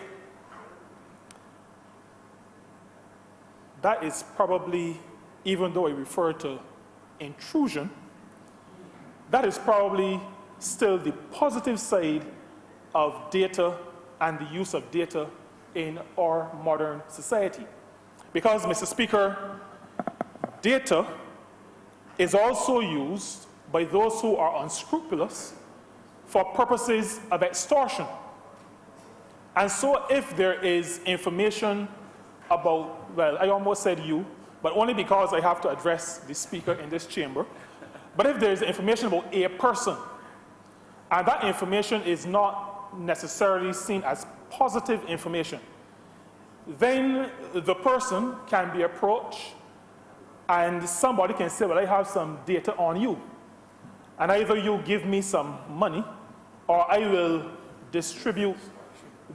That is probably, even though I refer to intrusion, that is probably still the positive side of data and the use of data in our modern society. Because, Mr. Speaker, data is also used by those who are unscrupulous for purposes of extortion. And so if there is information about, well, I almost said you, but only because I have to address the speaker in this chamber, but if there is information about a person, and that information is not necessarily seen as positive information, then the person can be approached and somebody can say, well, I have some data on you. And either you give me some money or I will distribute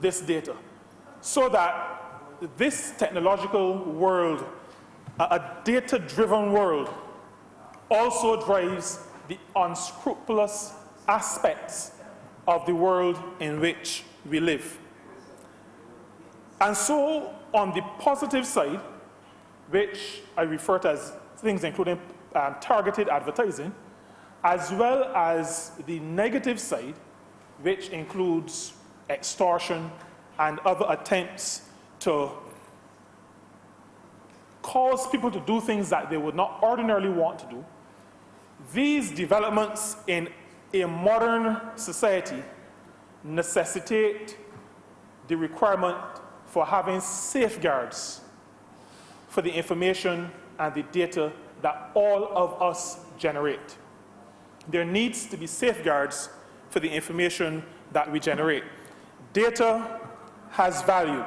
this data. So that this technological world, a data-driven world, also drives the unscrupulous aspects of the world in which we live. And so, on the positive side, which I refer to as things including targeted advertising, as well as the negative side, which includes extortion and other attempts to cause people to do things that they would not ordinarily want to do. These developments in a modern society necessitate the requirement for having safeguards for the information and the data that all of us generate. There needs to be safeguards for the information that we generate. Data has value,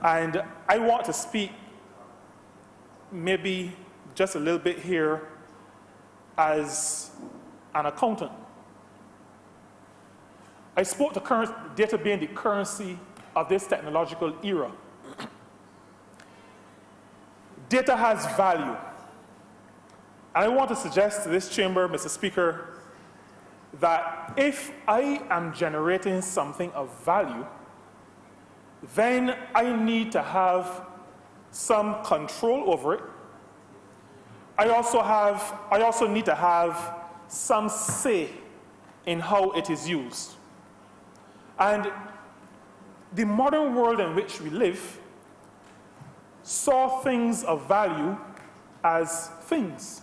and I want to speak maybe just a little bit here as an accountant. I spoke to data being the currency of this technological era. Data has value. And I want to suggest to this chamber, Mr. Speaker, that if I am generating something of value, then I need to have some control over it. I also need to have some say in how it is used. And the modern world in which we live saw things of value as things.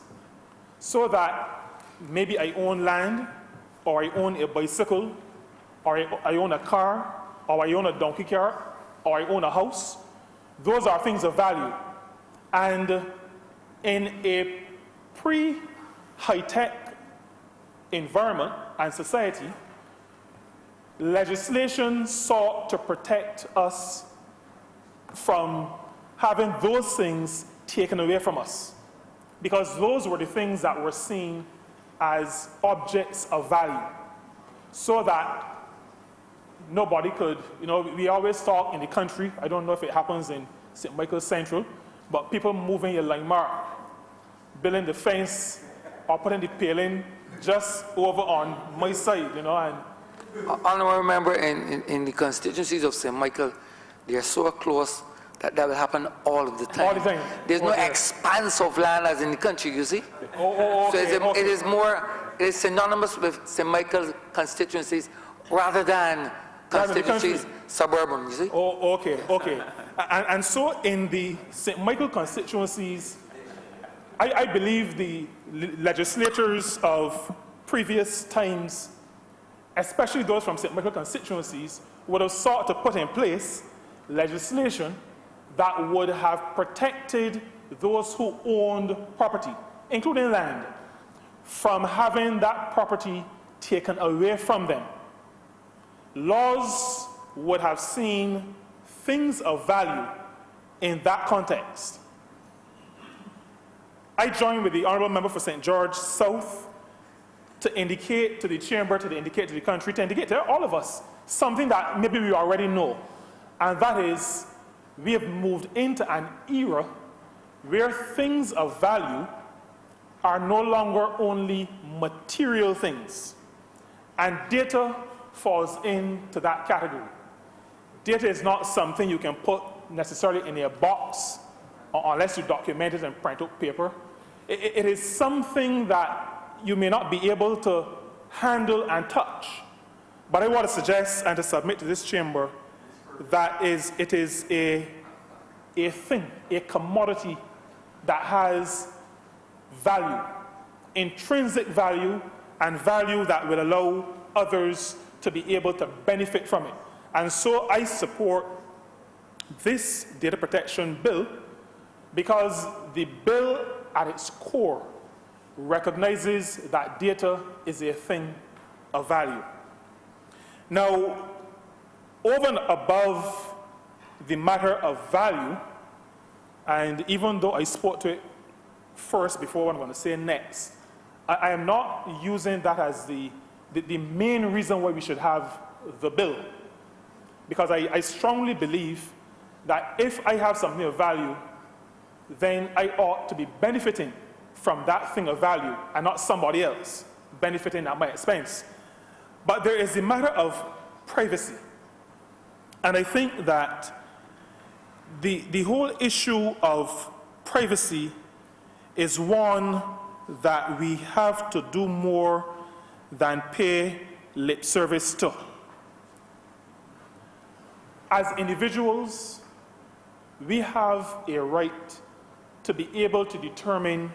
So that maybe I own land, or I own a bicycle, or I own a car, or I own a donkey cart, or I own a house. Those are things of value. And in a pre-high-tech environment and society, legislation sought to protect us from having those things taken away from us, because those were the things that were seen as objects of value, so that nobody could, we always talk in the country, I don't know if it happens in St. Michael's Central, but people moving a landmark, building the fence or putting the paling just over on my side, and Honourable member, in the constituencies of St. Michael, they are so close that will happen all of the time. All the time. There's no Okay. expanse of land as in the country, you see? It is synonymous with St. Michael constituencies rather than constituencies suburban, you see? Okay. And so in the St. Michael constituencies, I believe the legislators of previous times, especially those from St. Michael constituencies, would have sought to put in place legislation that would have protected those who owned property, including land, from having that property taken away from them. Laws would have seen things of value in that context. I join with the Honourable Member for St. George South to indicate to the Chamber, to indicate to the country, to indicate to all of us something that maybe we already know, and that is we have moved into an era where things of value are no longer only material things, and data falls into that category. Data is not something you can put necessarily in a box unless you document it and print out paper. It is something that you may not be able to handle and touch. But I want to suggest and to submit to this chamber that it is a thing, a commodity that has value, intrinsic value, and value that will allow others to be able to benefit from it. And so I support this data protection bill because the bill at its core recognizes that data is a thing of value. Now, over and above the matter of value, and even though I spoke to it first before what I'm going to say next, I am not using that as the main reason why we should have the bill. Because I strongly believe that if I have something of value, then I ought to be benefiting from that thing of value and not somebody else benefiting at my expense. But there is a matter of privacy. And I think that the whole issue of privacy is one that we have to do more than pay lip service to. As individuals, we have a right to be able to determine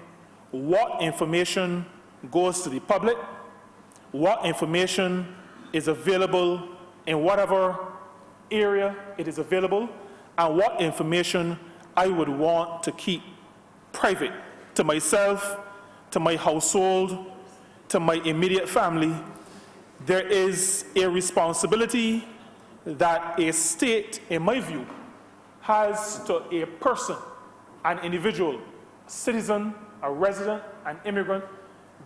what information goes to the public, what information is available in whatever area it is available, and what information I would want to keep private to myself, to my household, to my immediate family. There is a responsibility that a state, in my view, has to a person, an individual, a citizen, a resident, an immigrant.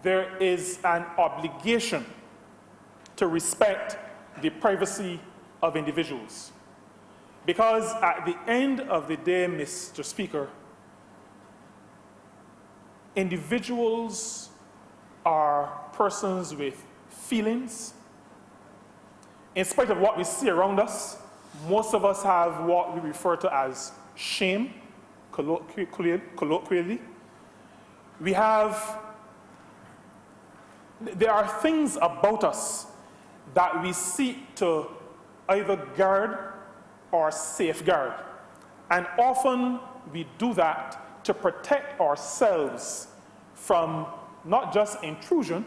There is an obligation to respect the privacy of individuals. Because at the end of the day, Mr. Speaker, individuals are persons with feelings. In spite of what we see around us, most of us have what we refer to as shame, colloquially. There are things about us that we seek to either guard or safeguard. And often we do that to protect ourselves from not just intrusion,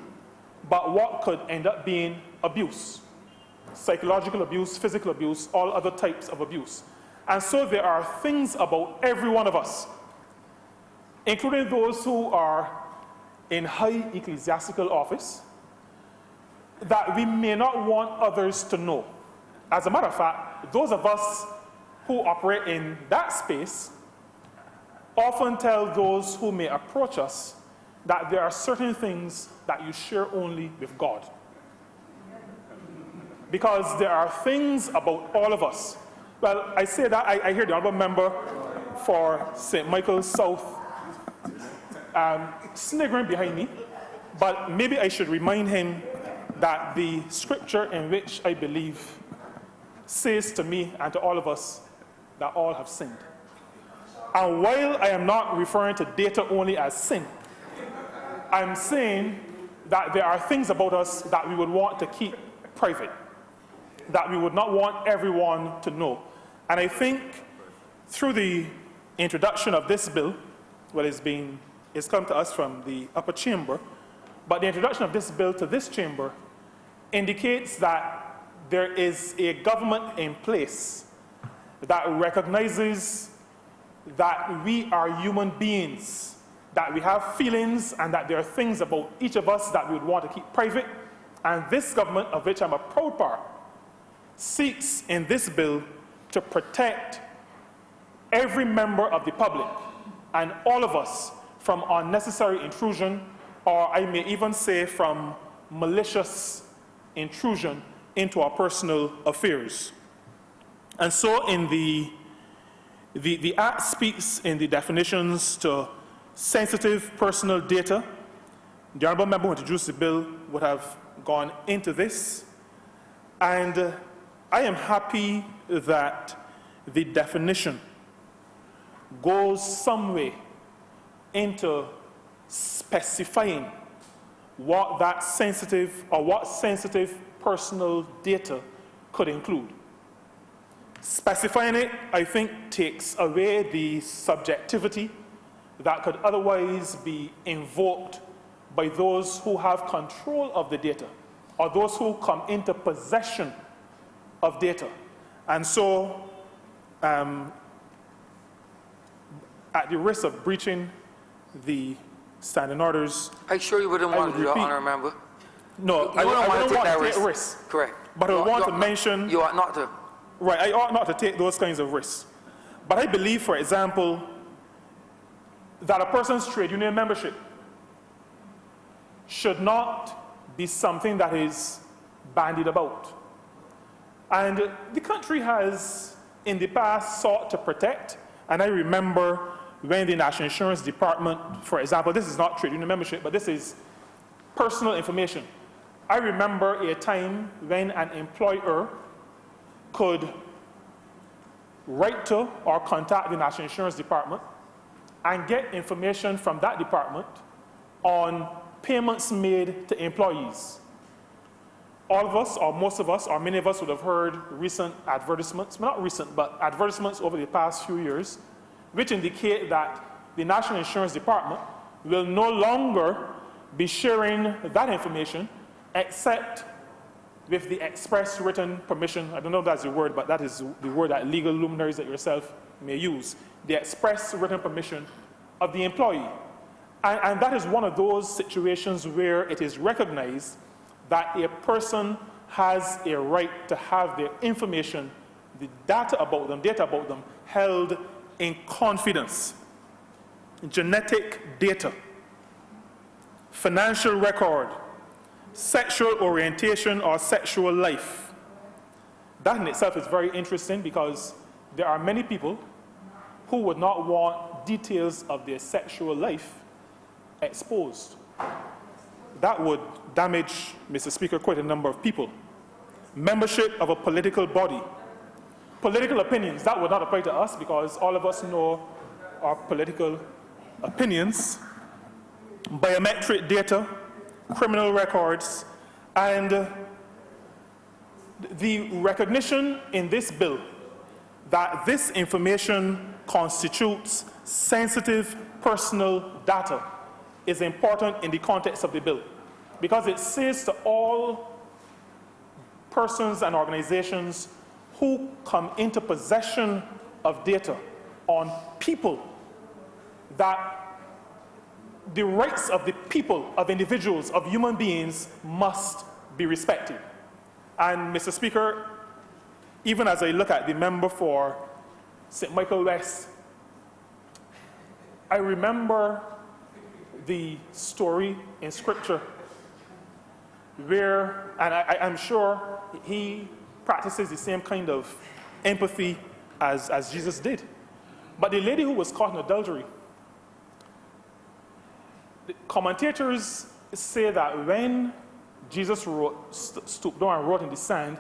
but what could end up being abuse. Psychological abuse, physical abuse, all other types of abuse. And so there are things about every one of us, including those who are in high ecclesiastical office, that we may not want others to know. As a matter of fact, those of us who operate in that space often tell those who may approach us that there are certain things that you share only with God. Because there are things about all of us. Well, I say that, I hear the Honourable Member for St. Michael's South sniggering behind me, but maybe I should remind him that the scripture in which I believe says to me and to all of us that all have sinned. And while I am not referring to data only as sin, I'm saying that there are things about us that we would want to keep private, that we would not want everyone to know. And I think through the introduction of this bill, it's come to us from the upper chamber, but the introduction of this bill to this chamber indicates that there is a government in place that recognizes that we are human beings, that we have feelings, and that there are things about each of us that we would want to keep private. And this government, of which I'm a proud part, seeks in this bill to protect every member of the public and all of us from unnecessary intrusion, or I may even say from malicious intrusion into our personal affairs. And so in the Act speaks in the definitions to sensitive personal data. The Honourable Member who introduced the bill would have gone into this. And I am happy that the definition goes some way into specifying what that sensitive or what sensitive personal data could include. Specifying it, I think, takes away the subjectivity that could otherwise be invoked by those who have control of the data or those who come into possession of data. And so, at the risk of breaching the standing orders, Are you sure you wouldn't want to do that, Honourable Member? no, I wouldn't don't want to take risk. risks. Correct. But I You want ought to not- mention, You ought not to. right, I ought not to take those kinds of risks. But I believe, for example, that a person's trade union membership should not be something that is bandied about. And the country has, in the past, sought to protect, and I remember when the National Insurance Department, for example, this is not trade union membership, but this is personal information. I remember a time when an employer could write to or contact the National Insurance Department and get information from that department on payments made to employees. All of us, or most of us, or many of us would have heard recent advertisements, well, not recent, but advertisements over the past few years, which indicate that the National Insurance Department will no longer be sharing that information except with the express written permission. I don't know if that's the word, but that is the word that legal luminaries like yourself may use. The express written permission of the employee. And that is one of those situations where it is recognized that a person has a right to have their information, the data about them, held in confidence. Genetic data, financial record, sexual orientation or sexual life. That in itself is very interesting because there are many people who would not want details of their sexual life exposed. That would damage, Mr. Speaker, quite a number of people. Membership of a political body. Political opinions, that would not apply to us because all of us know our political opinions. Biometric data, criminal records, and the recognition in this bill that this information constitutes sensitive personal data is important in the context of the bill because it says to all persons and organizations who come into possession of data on people that the rights of the people, of individuals, of human beings must be respected. And Mr. Speaker, even as I look at the member for St. Michael West, I remember the story in Scripture where, and I'm sure he practices the same kind of empathy as Jesus did. But the lady who was caught in adultery, the commentators say that when Jesus stooped down and wrote in the sand,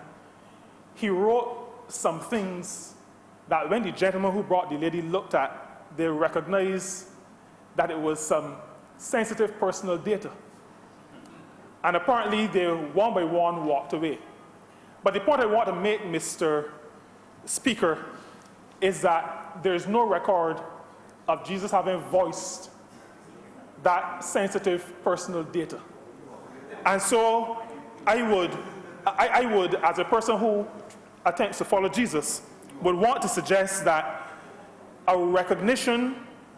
he wrote some things that when the gentleman who brought the lady looked at, they recognized that it was some sensitive personal data. And apparently they one by one walked away. But the point I want to make, Mr. Speaker, is that there is no record of Jesus having voiced that sensitive personal data. And so I would, as a person who attempts to follow Jesus, would want to suggest that a recognition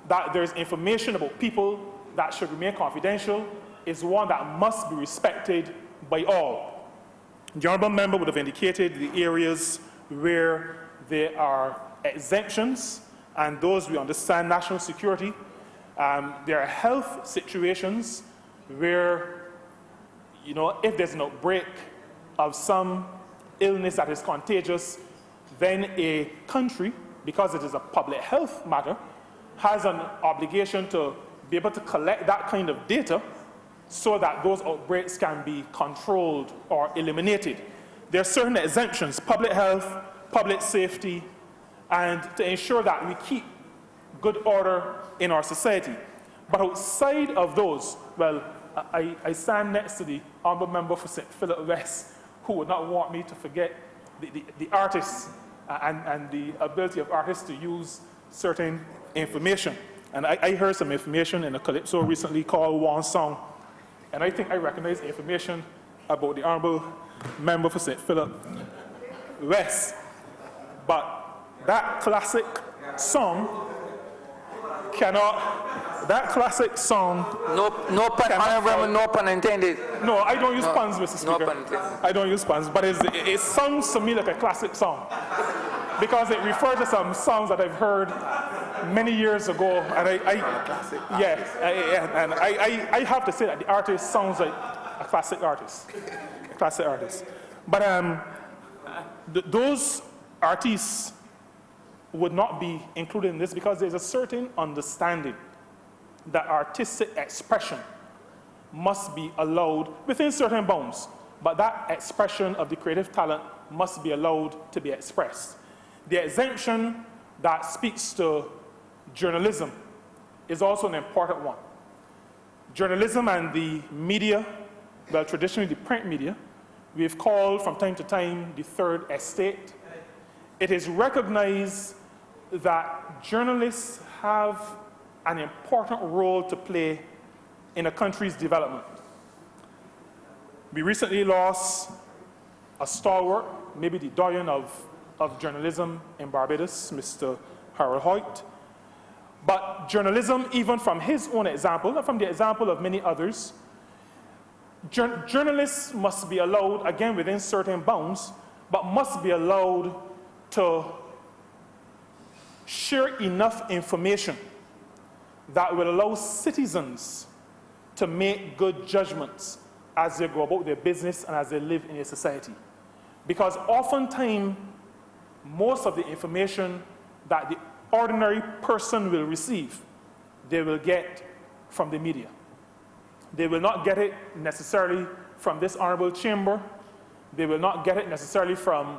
that there's information about people that should remain confidential is one that must be respected by all. The honourable member would have indicated the areas where there are exemptions, and those we understand national security. There are health situations where, you know, if there's an outbreak of some illness that is contagious, then a country, because it is a public health matter, has an obligation to be able to collect that kind of data so that those outbreaks can be controlled or eliminated. There are certain exemptions, public health, public safety, and to ensure that we keep good order in our society. But outside of those, well, I stand next to the honourable member for St. Philip West, who would not want me to forget the artists and the ability of artists to use certain information. And I heard some information in a calypso recently called One Song, and I think I recognize information about the honourable member for St. Philip West. But that classic song cannot, that classic song... No pun, honourable, no pun intended. No, I don't use puns, Mr. Speaker. No pun intended. I don't use puns, but it sounds to me like a classic song because it refers to some songs that I've heard many years ago, and I have to say that the artist sounds like a classic artist, But those artists would not be included in this because there's a certain understanding that artistic expression must be allowed within certain bounds, but that expression of the creative talent must be allowed to be expressed. The exemption that speaks to journalism is also an important one. Journalism and the media, well, traditionally the print media, we've called from time to time the third estate. It is recognized that journalists have an important role to play in a country's development. We recently lost a stalwart, maybe the doyen of journalism in Barbados, Mr. Honourable. But journalism, even from his own example, and from the example of many others, journalists must be allowed, again within certain bounds, but must be allowed to share enough information that will allow citizens to make good judgments as they go about their business and as they live in a society. Because oftentimes, most of the information that the ordinary person will receive, they will get from the media. They will not get it necessarily from this honourable chamber. They will not get it necessarily from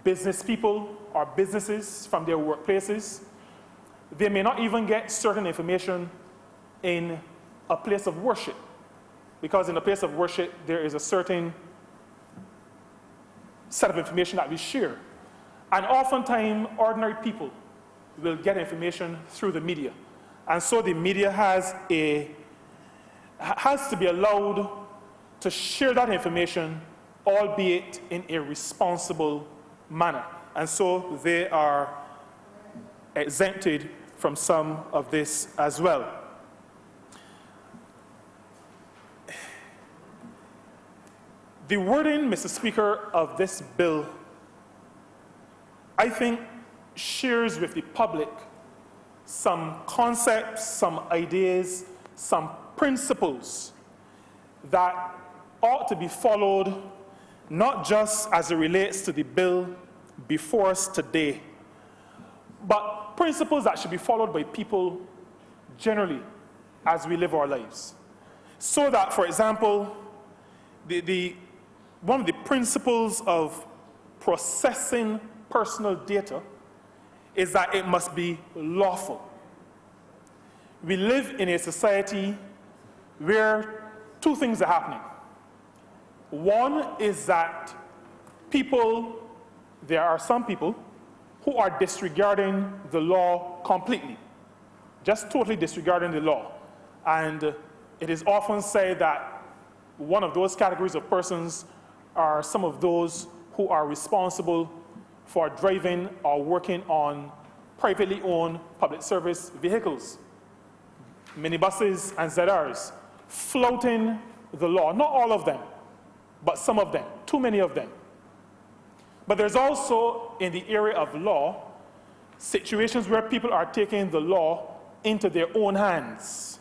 business people or businesses from their workplaces. They may not even get certain information in a place of worship, because in a place of worship, there is a certain set of information that we share. And oftentimes, ordinary people will get information through the media. And so the media has to be allowed to share that information, albeit in a responsible manner. And so they are exempted from some of this as well. The wording, Mr. Speaker, of this bill, I think, shares with the public some concepts, some ideas, some principles that ought to be followed, not just as it relates to the bill before us today, but principles that should be followed by people generally as we live our lives. So that, for example, one of the principles of processing personal data is that it must be lawful. We live in a society where two things are happening. One is that there are some people who are disregarding the law completely, just totally disregarding the law. And it is often said that one of those categories of persons are some of those who are responsible for driving or working on privately owned public service vehicles, minibuses and ZRs, flouting the law. Not all of them, but some of them, too many of them. But there's also, in the area of law, situations where people are taking the law into their own hands.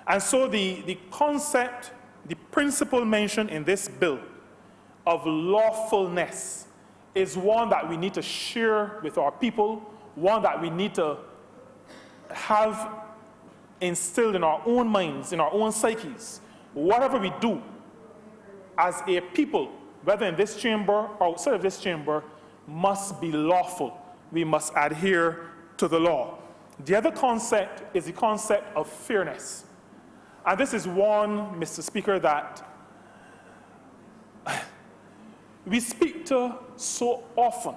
And so the concept, the principle mentioned in this bill of lawfulness is one that we need to share with our people, one that we need to have instilled in our own minds, in our own psyches. Whatever we do as a people, whether in this chamber or outside of this chamber, must be lawful. We must adhere to the law. The other concept is the concept of fairness. And this is one, Mr. Speaker, that we speak to so often.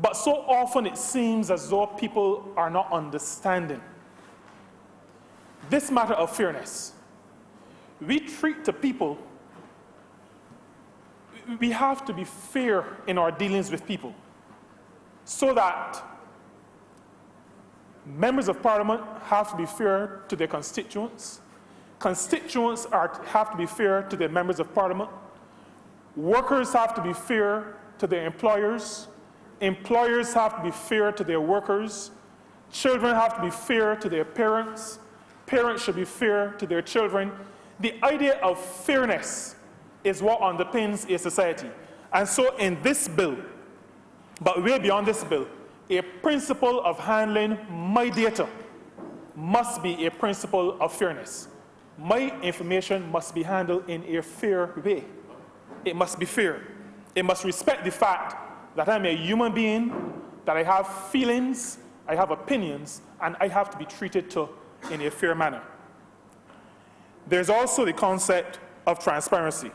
But so often it seems as though people are not understanding this matter of fairness. We treat the people, we have to be fair in our dealings with people so that members of parliament have to be fair to their constituents, constituents have to be fair to their members of parliament, workers have to be fair to their employers, employers have to be fair to their workers, children have to be fair to their parents, parents should be fair to their children. The idea of fairness is what underpins a society. And so in this bill, but way beyond this bill, a principle of handling my data must be a principle of fairness. My information must be handled in a fair way. It must be fair. It must respect the fact that I'm a human being, that I have feelings, I have opinions, and I have to be treated in a fair manner. There's also the concept of transparency.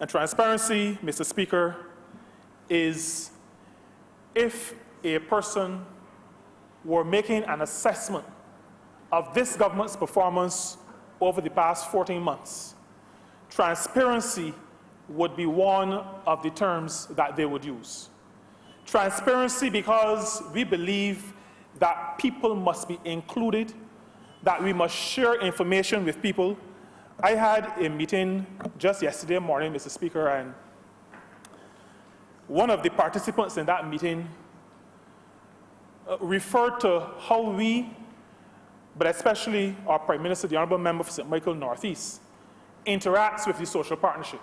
And transparency, Mr. Speaker, is if a person were making an assessment of this government's performance over the past 14 months, transparency would be one of the terms that they would use. Transparency because we believe that people must be included, that we must share information with people. I had a meeting just yesterday morning, Mr. Speaker, and one of the participants in that meeting referred to how we, but especially our Prime Minister, the Honourable Member for St. Michael Northeast, interacts with the social partnership.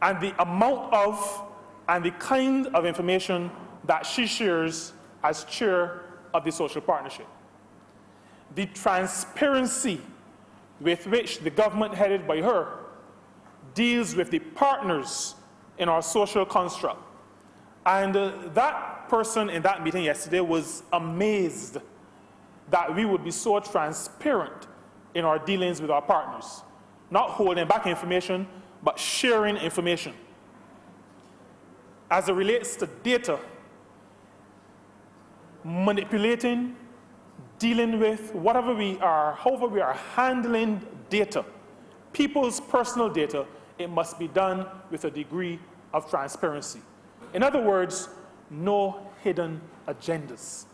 And the amount of and the kind of information that she shares as chair of the social partnership. The transparency with which the government headed by her deals with the partners in our social construct. And that person in that meeting yesterday was amazed that we would be so transparent in our dealings with our partners, not holding back information, but sharing information. As it relates to data, manipulating, dealing with, however we are handling data, people's personal data, it must be done with a degree of transparency. In other words, no hidden agendas.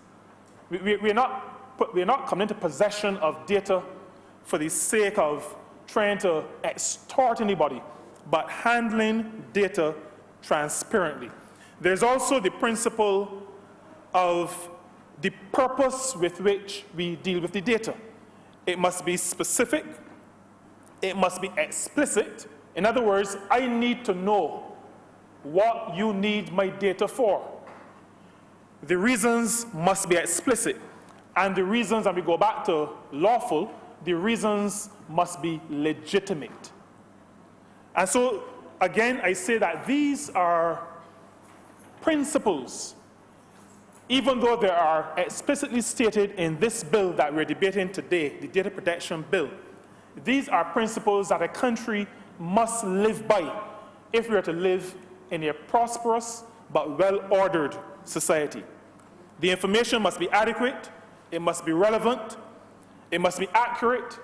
We're not coming into possession of data for the sake of trying to extort anybody, but handling data transparently. There's also the principle of the purpose with which we deal with the data. It must be specific, it must be explicit. In other words, I need to know what you need my data for. The reasons must be explicit, and the reasons, and we go back to lawful, the reasons must be legitimate. And so, again, I say that these are principles, even though they are explicitly stated in this bill that we're debating today, the Data Protection Bill. These are principles that a country must live by if we are to live in a prosperous but well-ordered society. The information must be adequate, it must be relevant, it must be accurate,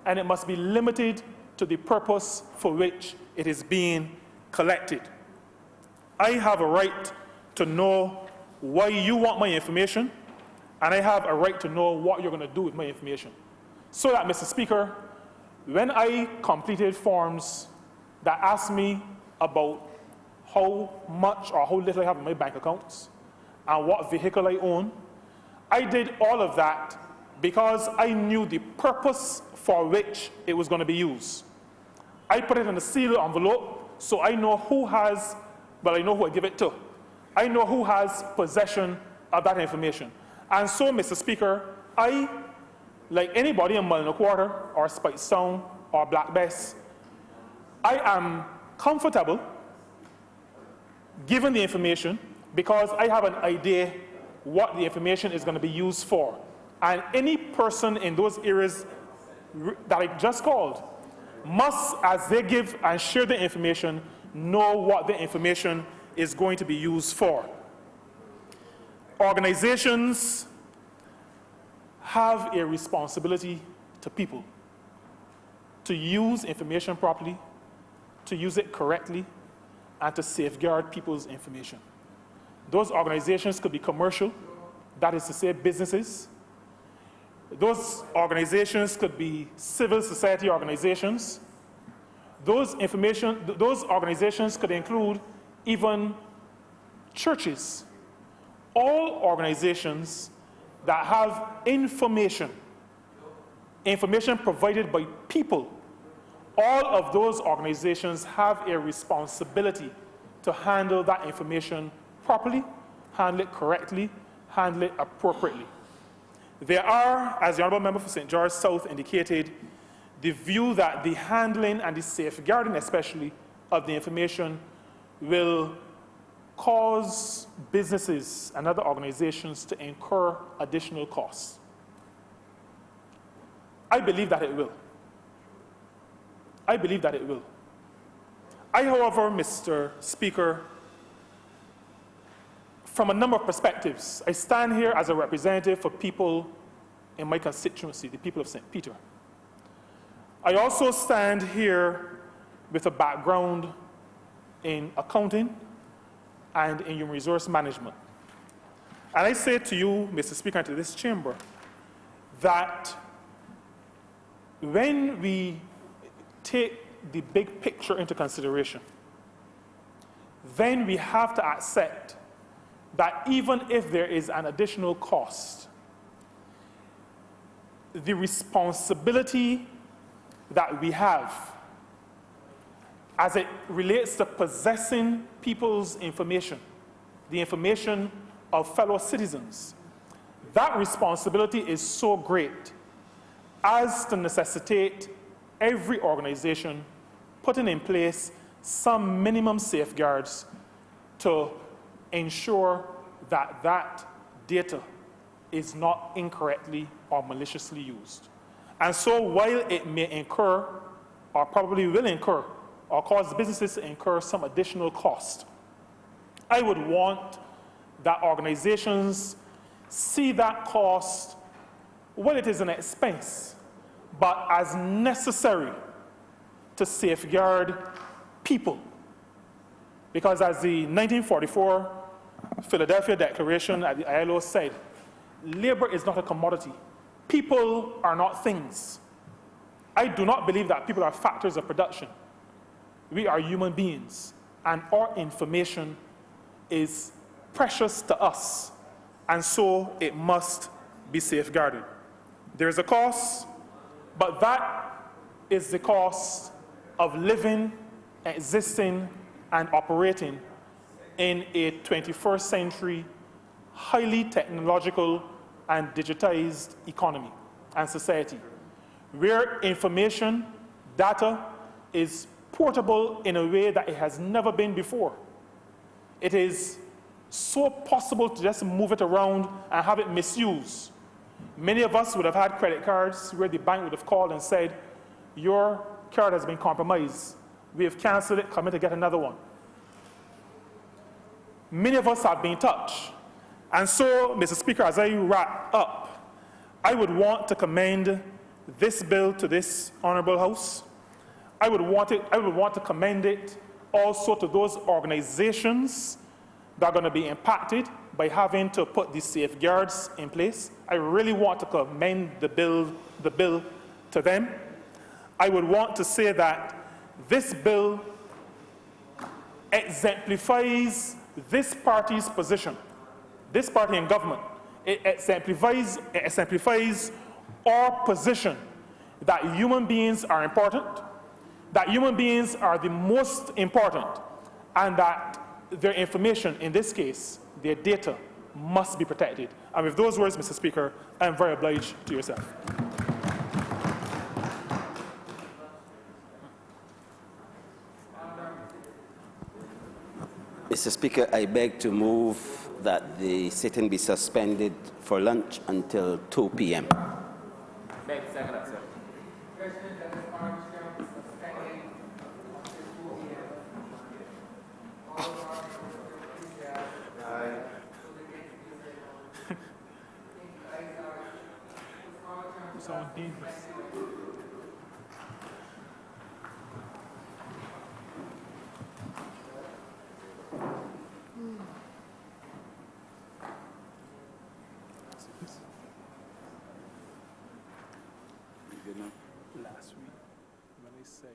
and it must be limited to the purpose for which it is being collected. I have a right to know why you want my information, and I have a right to know what you're going to do with my information. So that, Mr. Speaker, when I completed forms that asked me about how much or how little I have in my bank accounts and what vehicle I own, I did all of that because I knew the purpose for which it was going to be used. I put it in a sealed envelope, so I know who has, well, I know who I give it to. I know who has possession of that information. And so, Mr. Speaker, I, like anybody in Mulligan Quarter or Spice Sound or Black Bess, I am comfortable giving the information because I have an idea what the information is going to be used for. And any person in those areas that I just called must, as they give and share the information, know what the information is going to be used for. Organizations have a responsibility to people to use information properly, to use it correctly, and to safeguard people's information. Those organizations could be commercial, that is to say businesses. Those organizations could be civil society organizations. Those organizations could include even churches. All organizations that have information provided by people, all of those organizations have a responsibility to handle that information properly, handle it correctly, handle it appropriately. There are, as the Honourable Member for St. George South indicated, the view that the handling and the safeguarding especially of the information will cause businesses and other organizations to incur additional costs. I believe that it will. I believe that it will. I, however, Mr. Speaker, from a number of perspectives, I stand here as a representative for people in my constituency, the people of St. Peter. I also stand here with a background in accounting and in human resource management. And I say to you, Mr. Speaker, and to this chamber, that when we take the big picture into consideration, then we have to accept that even if there is an additional cost, the responsibility that we have as it relates to possessing people's information, the information of fellow citizens, that responsibility is so great as to necessitate every organization putting in place some minimum safeguards to ensure that that data is not incorrectly or maliciously used. And so while it may incur, or probably will incur, or cause businesses to incur some additional cost, I would want that organizations see that cost, well, it is an expense, but as necessary to safeguard people. Because as the 1944 Philadelphia Declaration at the ILO said, labor is not a commodity. People are not things. I do not believe that people are factors of production. We are human beings, and our information is precious to us, and so it must be safeguarded. There is a cost, but that is the cost of living, existing, and operating in a 21st century, highly technological and digitized economy and society, where information, data, is portable in a way that it has never been before. It is so possible to just move it around and have it misused. Many of us would have had credit cards where the bank would have called and said, your card has been compromised. We have canceled it, come in to get another one. Many of us have been touched. And so, Mr. Speaker, as I wrap up, I would want to commend this bill to this Honourable House. I would want to commend it also to those organizations that are going to be impacted by having to put these safeguards in place. I really want to commend the bill to them. I would want to say that this bill exemplifies this party's position, this party in government. It exemplifies our position that human beings are important, that human beings are the most important, and that their information, in this case, their data, must be protected. And with those words, Mr. Speaker, I am very obliged to yourself. Mr. Speaker, I beg to move that the sitting be suspended for lunch until 2 p.m. So dangerous. Last week, when I said